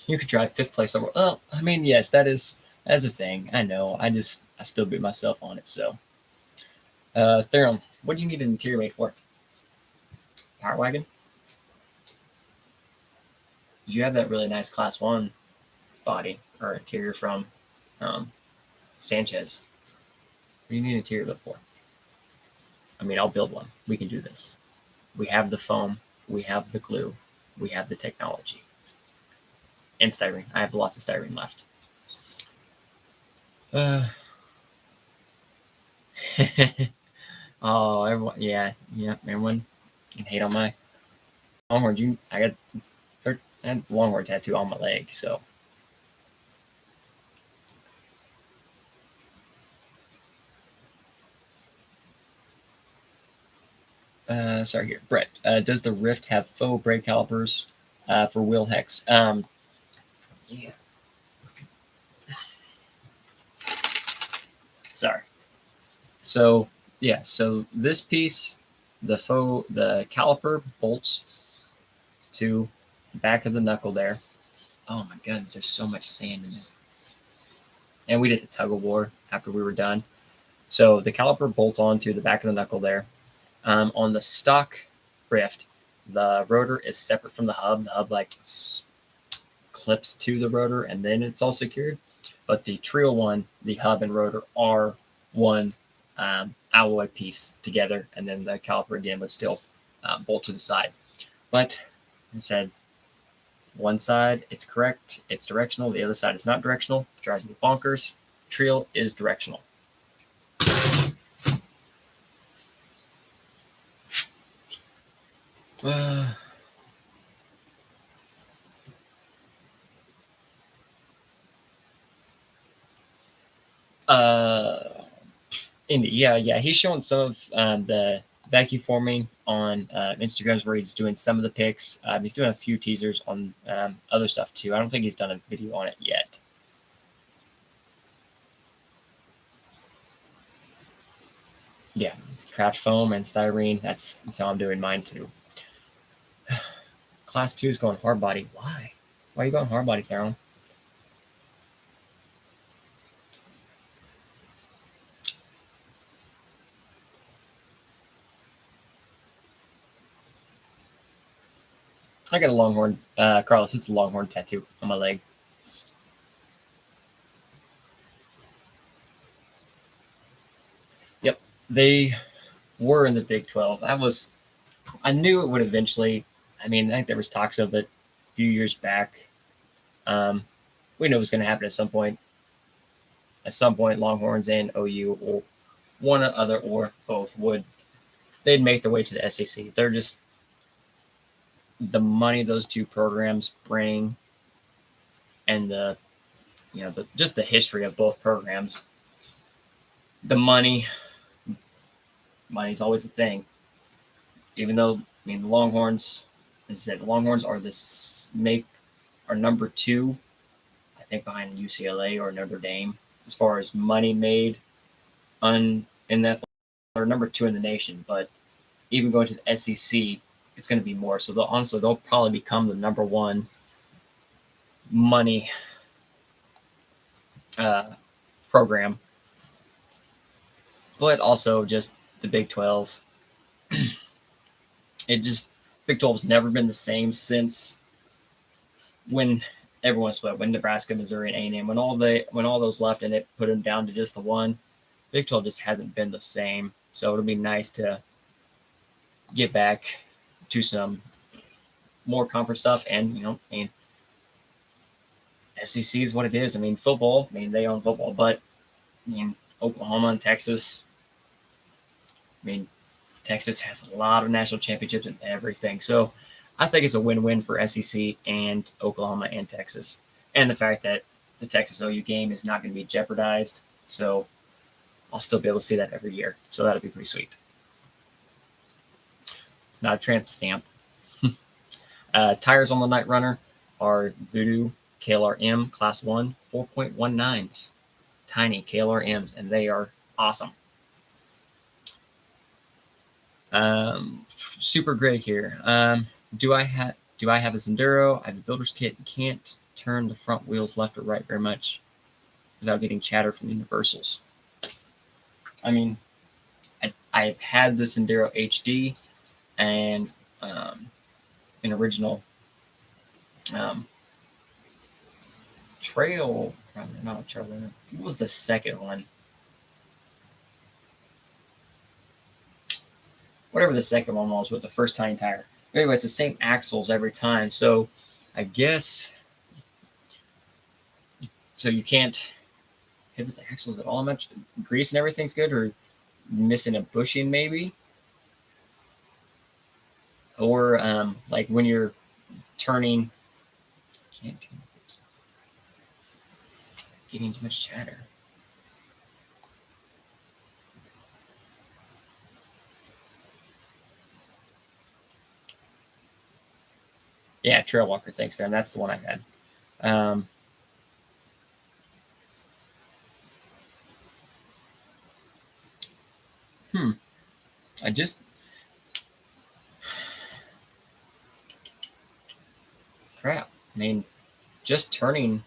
you could drive fifth place over. Oh, I mean, yes, that's a thing. I know. I still beat myself on it. So, Theron, what do you need an interior made for? Power wagon? Did you have that really nice Class One body or interior from um, Sanchez? What do you need an interior look for? I mean, I'll build one. We can do this. We have the foam. We have the glue. We have the technology. And styrene. I have lots of styrene left. Oh, everyone, yeah, everyone can hate on my Longhorn. I had Longhorn tattoo on my leg, so. Sorry here, Brett. Does the Rift have faux brake calipers for wheel hex? Yeah. Sorry. So yeah, so this piece, the caliper bolts to the back of the knuckle there. Oh my goodness, there's so much sand in there. And we did a tug of war after we were done. So the caliper bolts onto the back of the knuckle there. On the stock Rift, the rotor is separate from the hub. The hub clips to the rotor and then it's all secured. But the Trio one, the hub and rotor are one alloy piece together, and then the caliper again would still bolt to the side. But I said, one side it's correct, it's directional. The other side is not directional. It drives me bonkers. Trio is directional. Indy, yeah. He's showing some of the vacuum forming on Instagrams where he's doing some of the pics. He's doing a few teasers on other stuff too. I don't think he's done a video on it yet. Yeah, craft foam and styrene. That's how I'm doing mine too. Class 2 is going hard body. Why? Why are you going hard body, Theron? I got a Longhorn. Carlos, it's a Longhorn tattoo on my leg. Yep, they were in the Big 12. I knew it would eventually. I mean, I think there was talks of it a few years back. We knew it was going to happen at some point. At some point, Longhorns and OU, or one or other, or both, they'd make their way to the SEC. They're just the money those two programs bring, and just the history of both programs. The money's always a thing. Even though the Longhorns, as I said, Longhorns are number 2, I think, behind UCLA or Notre Dame as far as money made in that. They're number 2 in the nation, but even going to the SEC, it's going to be more. So they'll probably become the number 1 money program, but also just the Big 12. Big 12's never been the same since when everyone split, when Nebraska, Missouri, and A&M, when all those left and it put them down to just the one. Big 12 just hasn't been the same. So it'll be nice to get back to some more conference stuff, and SEC is what it is. I mean, football. I mean, they own football, but I mean, Oklahoma and Texas. I mean, Texas has a lot of national championships and everything. So I think it's a win-win for SEC and Oklahoma and Texas. And the fact that the Texas OU game is not going to be jeopardized. So I'll still be able to see that every year. So that'll be pretty sweet. It's not a tramp stamp. Tires on the Night Runner are Voodoo KLRM Class 1 4.19s. Tiny KLRMs, and they are awesome. Super great here. Do I have a Senduro? I have a builder's kit and can't turn the front wheels left or right very much without getting chatter from the universals. I mean, I've had the Senduro HD and an original trail. Not trail. What was the second one? Whatever the second one was with the first tiny tire. But anyway, it's the same axles every time. So I guess you can't hit the axles at all much. Grease and everything's good, or missing a bushing maybe. Or like when you're turning, getting too much chatter. Yeah, Trail Walker, thanks, Dan. That's the one I had. I just crap. I mean, just turning.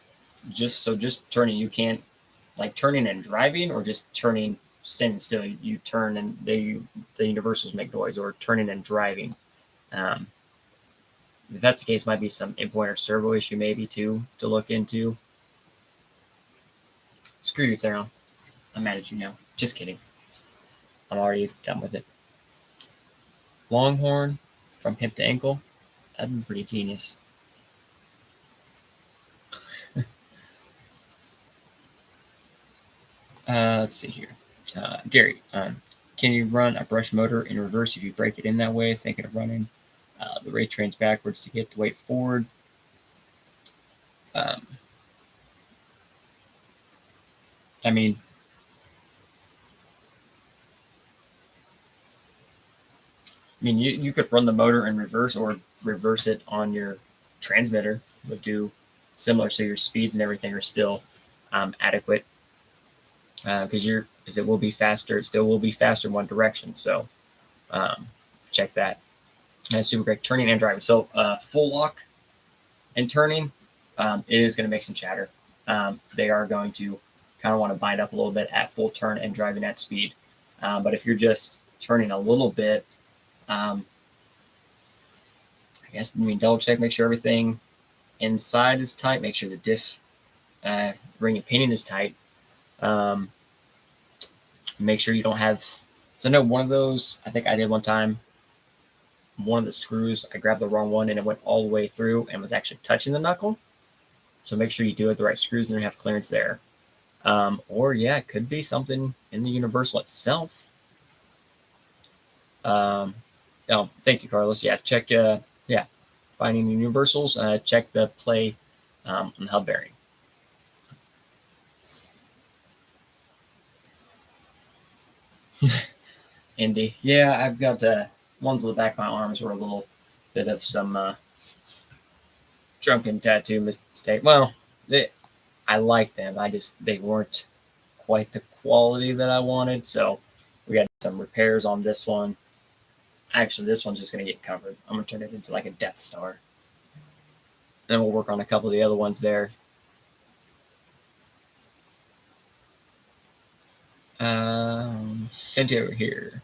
You can't like turning and driving, or just turning standing still. You turn and the universals make noise, or turning and driving. If that's the case, might be some input or servo issue maybe too to look into. Screw you, Theron. I'm mad at you now. Just kidding. I'm already done with it. Longhorn from hip to ankle. That'd be pretty genius. Let's see here. Gary, can you run a brush motor in reverse if you break it in that way? Thinking of running the rate trains backwards to get the weight forward. I mean, you could run the motor in reverse or reverse it on your transmitter. It would do similar, so your speeds and everything are still adequate. Because it will be faster. It still will be faster in one direction. So check that. Super great turning and driving. So full lock and turning is going to make some chatter. They are going to kind of want to bind up a little bit at full turn and driving at speed. But if you're just turning a little bit, I guess double check, make sure everything inside is tight. Make sure the diff ring and pinion is tight. Make sure you don't have. So I know one of those. I think I did one time. One of the screws, I grabbed the wrong one and it went all the way through and was actually touching the knuckle. So make sure you do it with the right screws and you have clearance there. Or yeah, it could be something in the universal itself. Oh, thank you, Carlos. Yeah, check. Finding universals. Check the play on the hub bearing. Indy. Yeah, I've got ones on the back of my arms were a little bit of some drunken tattoo mistake. Well, I like them. They weren't quite the quality that I wanted. So we got some repairs on this one. Actually, this one's just going to get covered. I'm going to turn it into like a Death Star. Then we'll work on a couple of the other ones there. Sent over here.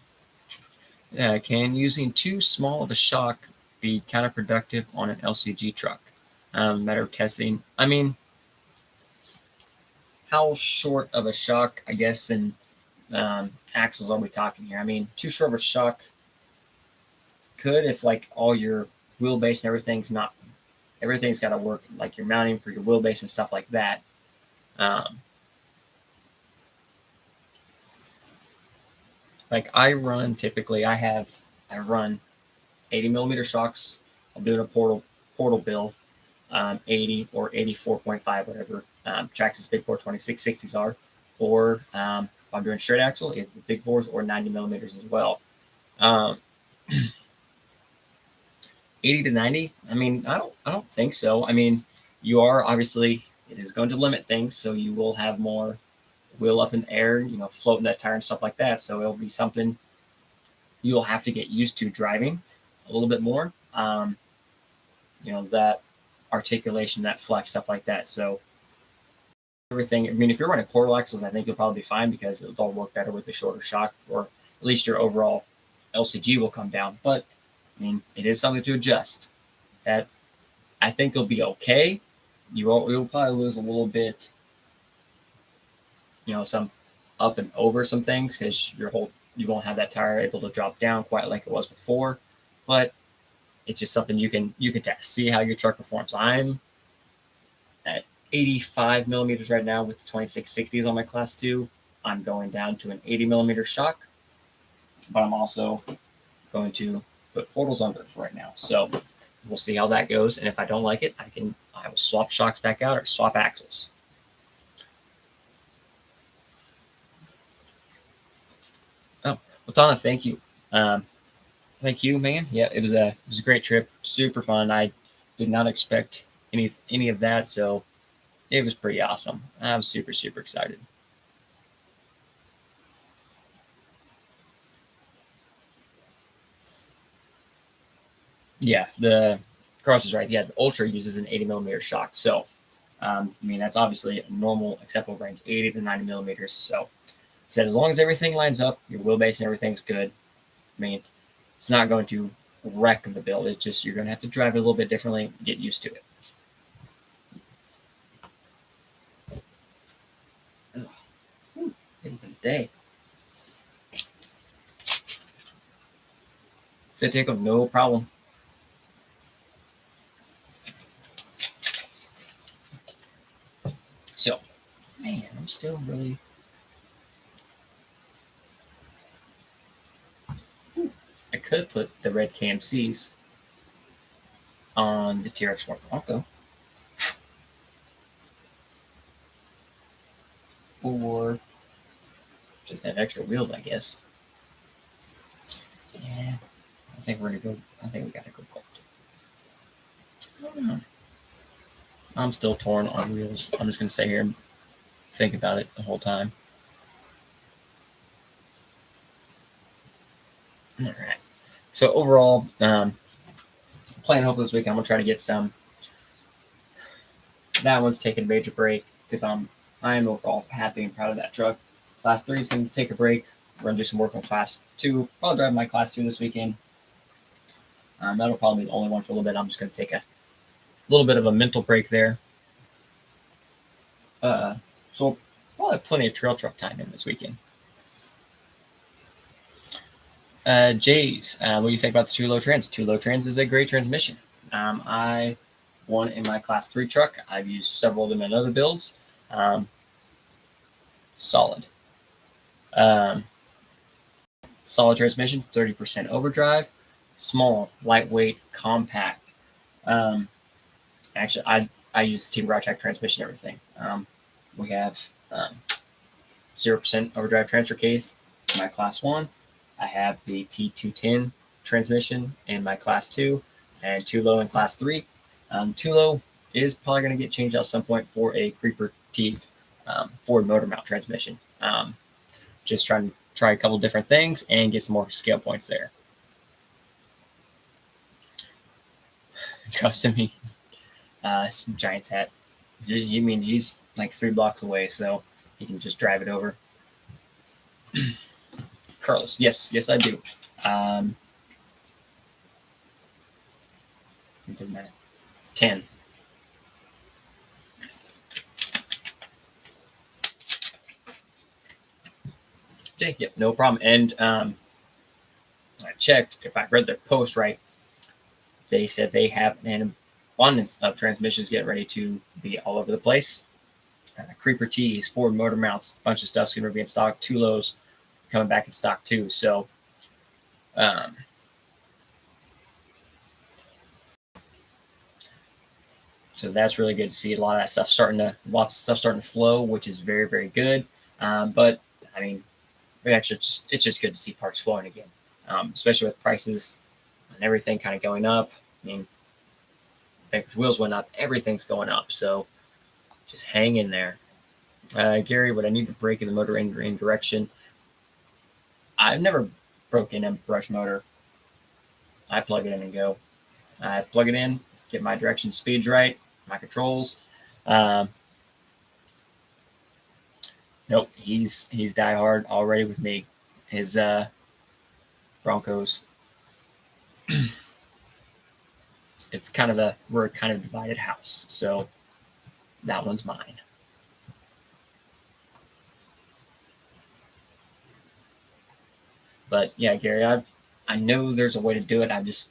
Can using too small of a shock be counterproductive on an LCG truck? Matter of testing. I mean, how short of a shock, I guess, and axles are we talking here? I mean, too short of a shock could, if like all your wheelbase and everything's not everything's got to work, like your mounting for your wheelbase and stuff like that. Like I run typically, I run 80 millimeter shocks. I'm doing a portal build, 80 or 84.5, whatever Traxxas big bore 2660s are, or if I'm doing straight axle, it's big bores or 90 millimeters as well. 80 to 90. I mean, I don't think so. I mean, you are obviously, it is going to limit things, so you will have more wheel up in the air, floating that tire and stuff like that. So it'll be something you'll have to get used to driving a little bit more. That articulation, that flex, stuff like that. So everything, I mean, if you're running portal axles, I think you'll probably be fine because it'll all work better with the shorter shock, or at least your overall LCG will come down. But I mean, it is something to adjust. That I think you'll be okay. You'll probably lose a little bit, some up and over some things because you won't have that tire able to drop down quite like it was before. But it's just something you can test, see how your truck performs. I'm at 85 millimeters right now with the 2660s on my class 2. I'm going down to an 80 millimeter shock, but I'm also going to put portals under right now. So we'll see how that goes. And if I don't like it, I will swap shocks back out or swap axles. Oh, well, Donna, thank you. Thank you, man. Yeah, it was a great trip, super fun. I did not expect any of that, so it was pretty awesome. I'm super excited. Yeah, the Cross is right. Yeah, the Ultra uses an 80 millimeter shock, so I mean that's obviously a normal acceptable range, 80 to 90 millimeters. So said as long as everything lines up, your wheelbase and everything's good. I mean, it's not going to wreck the build. It's just you're going to have to drive it a little bit differently, get used to it. It's been a day. So Jacob, no problem. So, man, I'm still really. I could put the red KMCs on the TRX4 Bronco. Or just have extra wheels, I guess. Yeah, I think we gotta go gold. I don't know. I'm still torn on wheels. I'm just gonna sit here and think about it the whole time. All right. So overall, plan hopefully this week I'm gonna try to get some. That one's taking a major break because I am overall happy and proud of that truck. Class 3 is gonna take a break. We're gonna do some work on Class 2. I'll drive my Class 2 this weekend. That'll probably be the only one for a little bit. I'm just gonna take a little bit of a mental break there. So we'll probably have plenty of trail truck time in this weekend. Jays, what do you think about the 2-low trans? 2-low trans is a great transmission. I won in my Class 3 truck. I've used several of them in other builds. Solid. Solid transmission, 30% overdrive, small, lightweight, compact. Actually, I use Team Track transmission and everything. We have 0% overdrive transfer case in my Class 1. I have the T210 transmission in my Class 2 and 2-low in Class 3. 2-low is probably going to get changed out at some point for a Creeper T Ford motor mount transmission. Just trying to try a couple different things and get some more scale points there. Custom me, Giants hat. You mean he's like 3 blocks away, so he can just drive it over. Carlos, yes, I do. We did that. 10. Okay, yep, no problem. And I checked, if I read their post right, they said they have an abundance of transmissions getting ready to be all over the place. Creeper tees, Ford motor mounts, a bunch of stuff's going to be in stock. Tulos coming back in stock too. So, um, so that's really good to see. A lot of that stuff lots of stuff starting to flow, which is very, very good. But I mean, actually, it's just good to see parts flowing again, especially with prices and everything kind of going up. I mean, wheels went up, everything's going up. So just hang in there. Gary, would I need to brake in the motor in direction? I've never broken a brush motor. I plug it in and go. I plug it in, get my direction speeds right, my controls. Um, nope, he's diehard already with me. His Broncos. We're kind of divided house, so that one's mine. But yeah, Gary, I know there's a way to do it. I think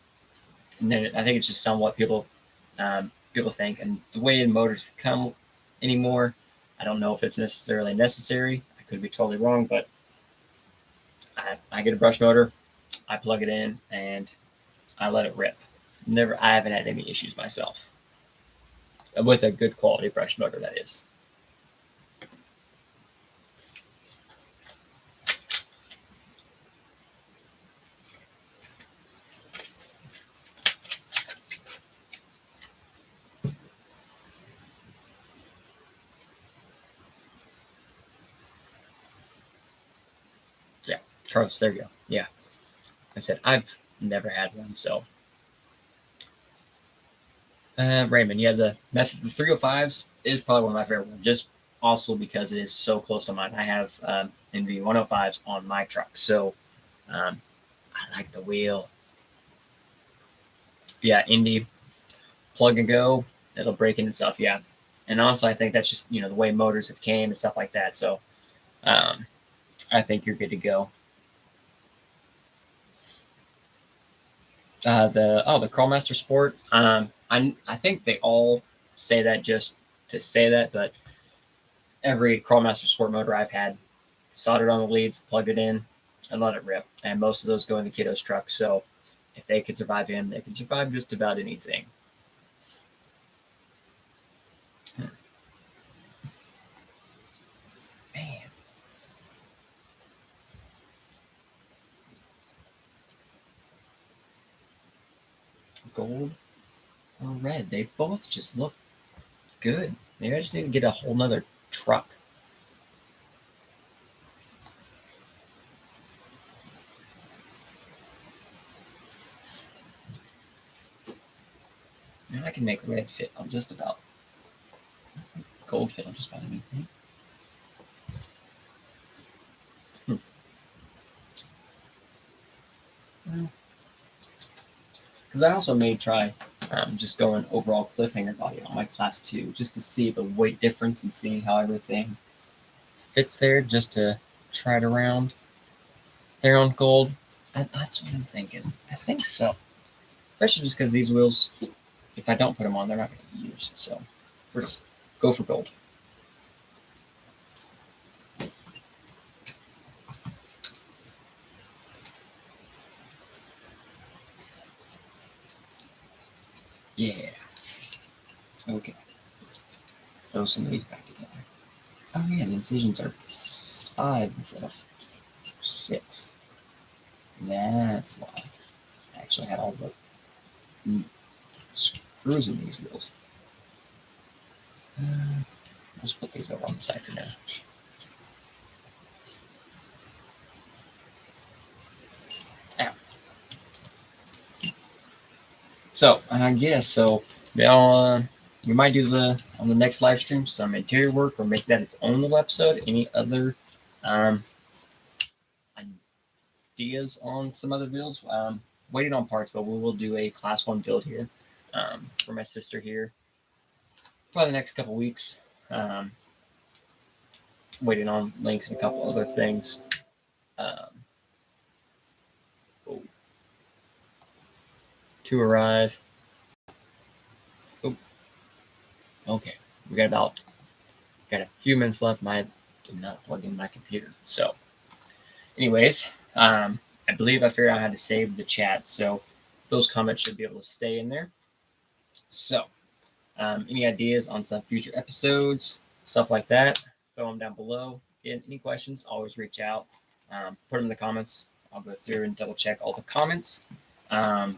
it's just somewhat people think, and the way motors come anymore, I don't know if it's necessarily necessary. I could be totally wrong, but I get a brush motor, I plug it in, and I let it rip. I haven't had any issues myself with a good quality brush motor. That is. Yeah, Charles. There you go. Yeah, I said I've never had one, so. Raymond, yeah, the Method the 305s is probably one of my favorite ones, just also because it is so close to mine. I have NV 105s on my truck, so I like the wheel. Yeah, Indy plug and go, it'll break in itself. Yeah, and honestly, I think that's just the way motors have came and stuff like that. So um, I think you're good to go. The Crawlmaster Sport. I think they all say that just to say that, but every Crawlmaster Sport motor I've had soldered on the leads, plugged it in, and let it rip. And most of those go in the kiddo's truck. So if they could survive him, they can survive just about anything. Man. Gold or red. They both just look good. Maybe I just need to get a whole nother truck. I can make red fit on just about. Gold fit on just about anything. Because I also may try just going overall cliffhanger body on my class 2 just to see the weight difference and see how everything fits there, just to try it around there on gold. That's what I'm thinking. I think so. Especially just because these wheels, if I don't put them on, they're not going to be used. So we're just go for gold. Yeah. Okay. Throw some of these back together. Oh yeah, the incisions are 5 instead of 6. That's why I actually had all the screws in these wheels. I'll just put these over on the side for now. Ow. So I guess so. Now we might do on the next live stream some interior work or make that its own little episode. Any other ideas on some other builds? Waiting on parts, but we will do a class 1 build here for my sister here. Probably the next couple weeks. Waiting on links and a couple other things. To arrive. Okay, we got a few minutes left. I did not plug in my computer. So, anyways, I believe I figured out how to save the chat. So those comments should be able to stay in there. So, any ideas on some future episodes, stuff like that, throw them down below. Any questions, always reach out. Put them in the comments. I'll go through and double check all the comments. I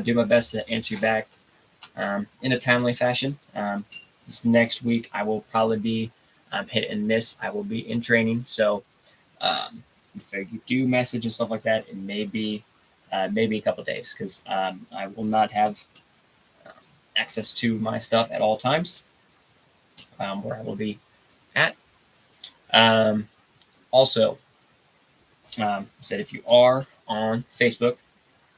do my best to answer you back in a timely fashion. This next week, I will probably be hit and miss. I will be in training. So if you do message and stuff like that, it may be maybe a couple of days because I will not have access to my stuff at all times where I will be at. Also, said if you are on Facebook,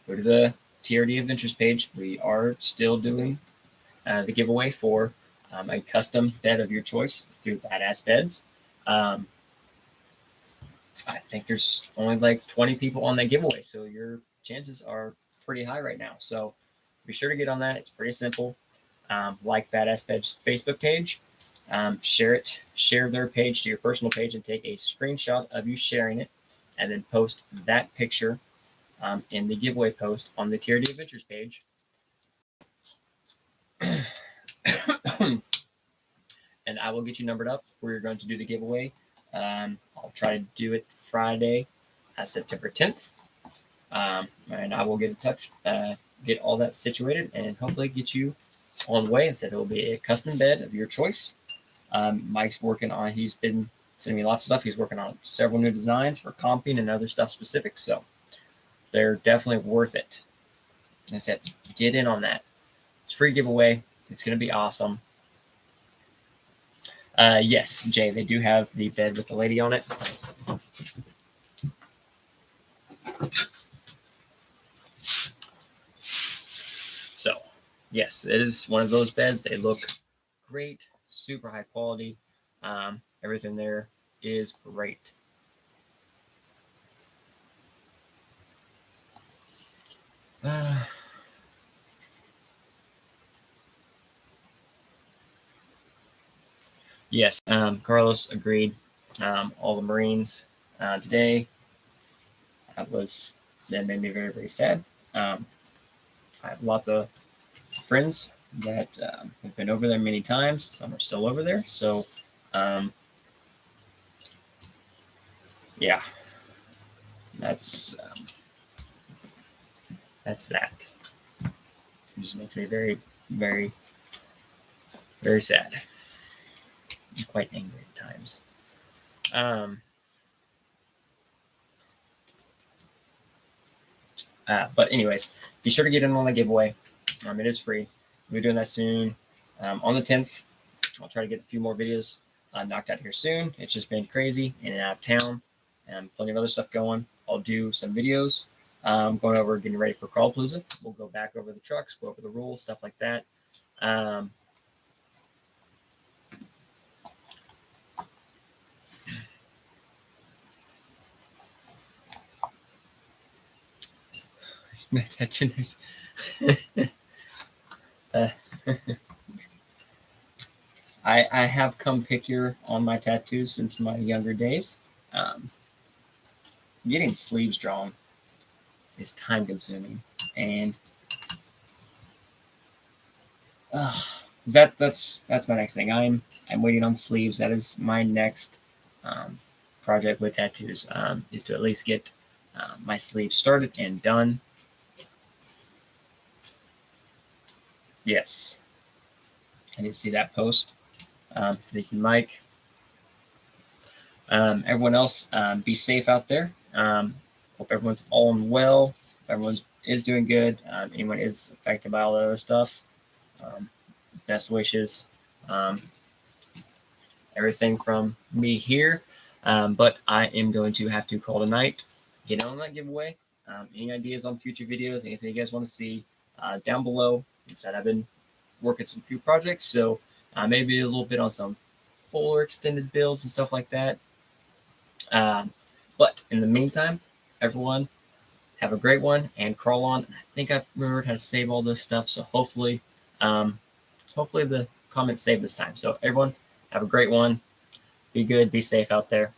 go to the TRD Adventures page. We are still doing the giveaway for a custom bed of your choice through Badass Beds. I think there's only like 20 people on that giveaway, so your chances are pretty high right now. So be sure to get on that. It's pretty simple. Like Badass Beds Facebook page, share their page to your personal page, and take a screenshot of you sharing it, and then post that picture in the giveaway post on the TRD Adventures page. And I will get you numbered up. We're going to do the giveaway. I'll try to do it Friday, September 10th. And I will get in touch, get all that situated, and hopefully get you on the way. I said it will be a custom bed of your choice. Mike's working on, he's been sending me lots of stuff. He's working on several new designs for comping and other stuff specific. So they're definitely worth it. And I said, get in on that. It's a free giveaway. It's going to be awesome. Yes, Jay, they do have the bed with the lady on it. So, yes, it is one of those beds. They look great, super high quality. Everything there is great. Yes, Carlos agreed. All the Marines today. That made me very, very sad. I have lots of friends that have been over there many times. Some are still over there. So, yeah, that's that. It just makes me very, very, very sad. I'm quite angry at times. But anyways, be sure to get in on the giveaway. It is free. We'll be doing that soon. On the 10th, I'll try to get a few more videos knocked out here soon. It's just been crazy in and out of town, and plenty of other stuff going. I'll do some videos going over getting ready for Crawlpalooza. We'll go back over the trucks, go over the rules, stuff like that. Tattoos. I have come pickier on my tattoos since my younger days. Getting sleeves drawn is time consuming, and that's my next thing. I'm waiting on sleeves. That is my next project with tattoos. Is to at least get my sleeves started and done. Yes, I did see that post. Thank you, Mike. Everyone else, be safe out there. Hope everyone's all well. Everyone is doing good. Anyone is affected by all the other stuff, best wishes. Everything from me here. But I am going to have to call tonight. Get on that giveaway. Any ideas on future videos, anything you guys want to see, down below. Instead, I've been working some few projects, so maybe a little bit on some fuller extended builds and stuff like that. But in the meantime, everyone have a great one and crawl on. I think I've remembered how to save all this stuff, so hopefully the comments saved this time. So everyone, have a great one. Be good, be safe out there.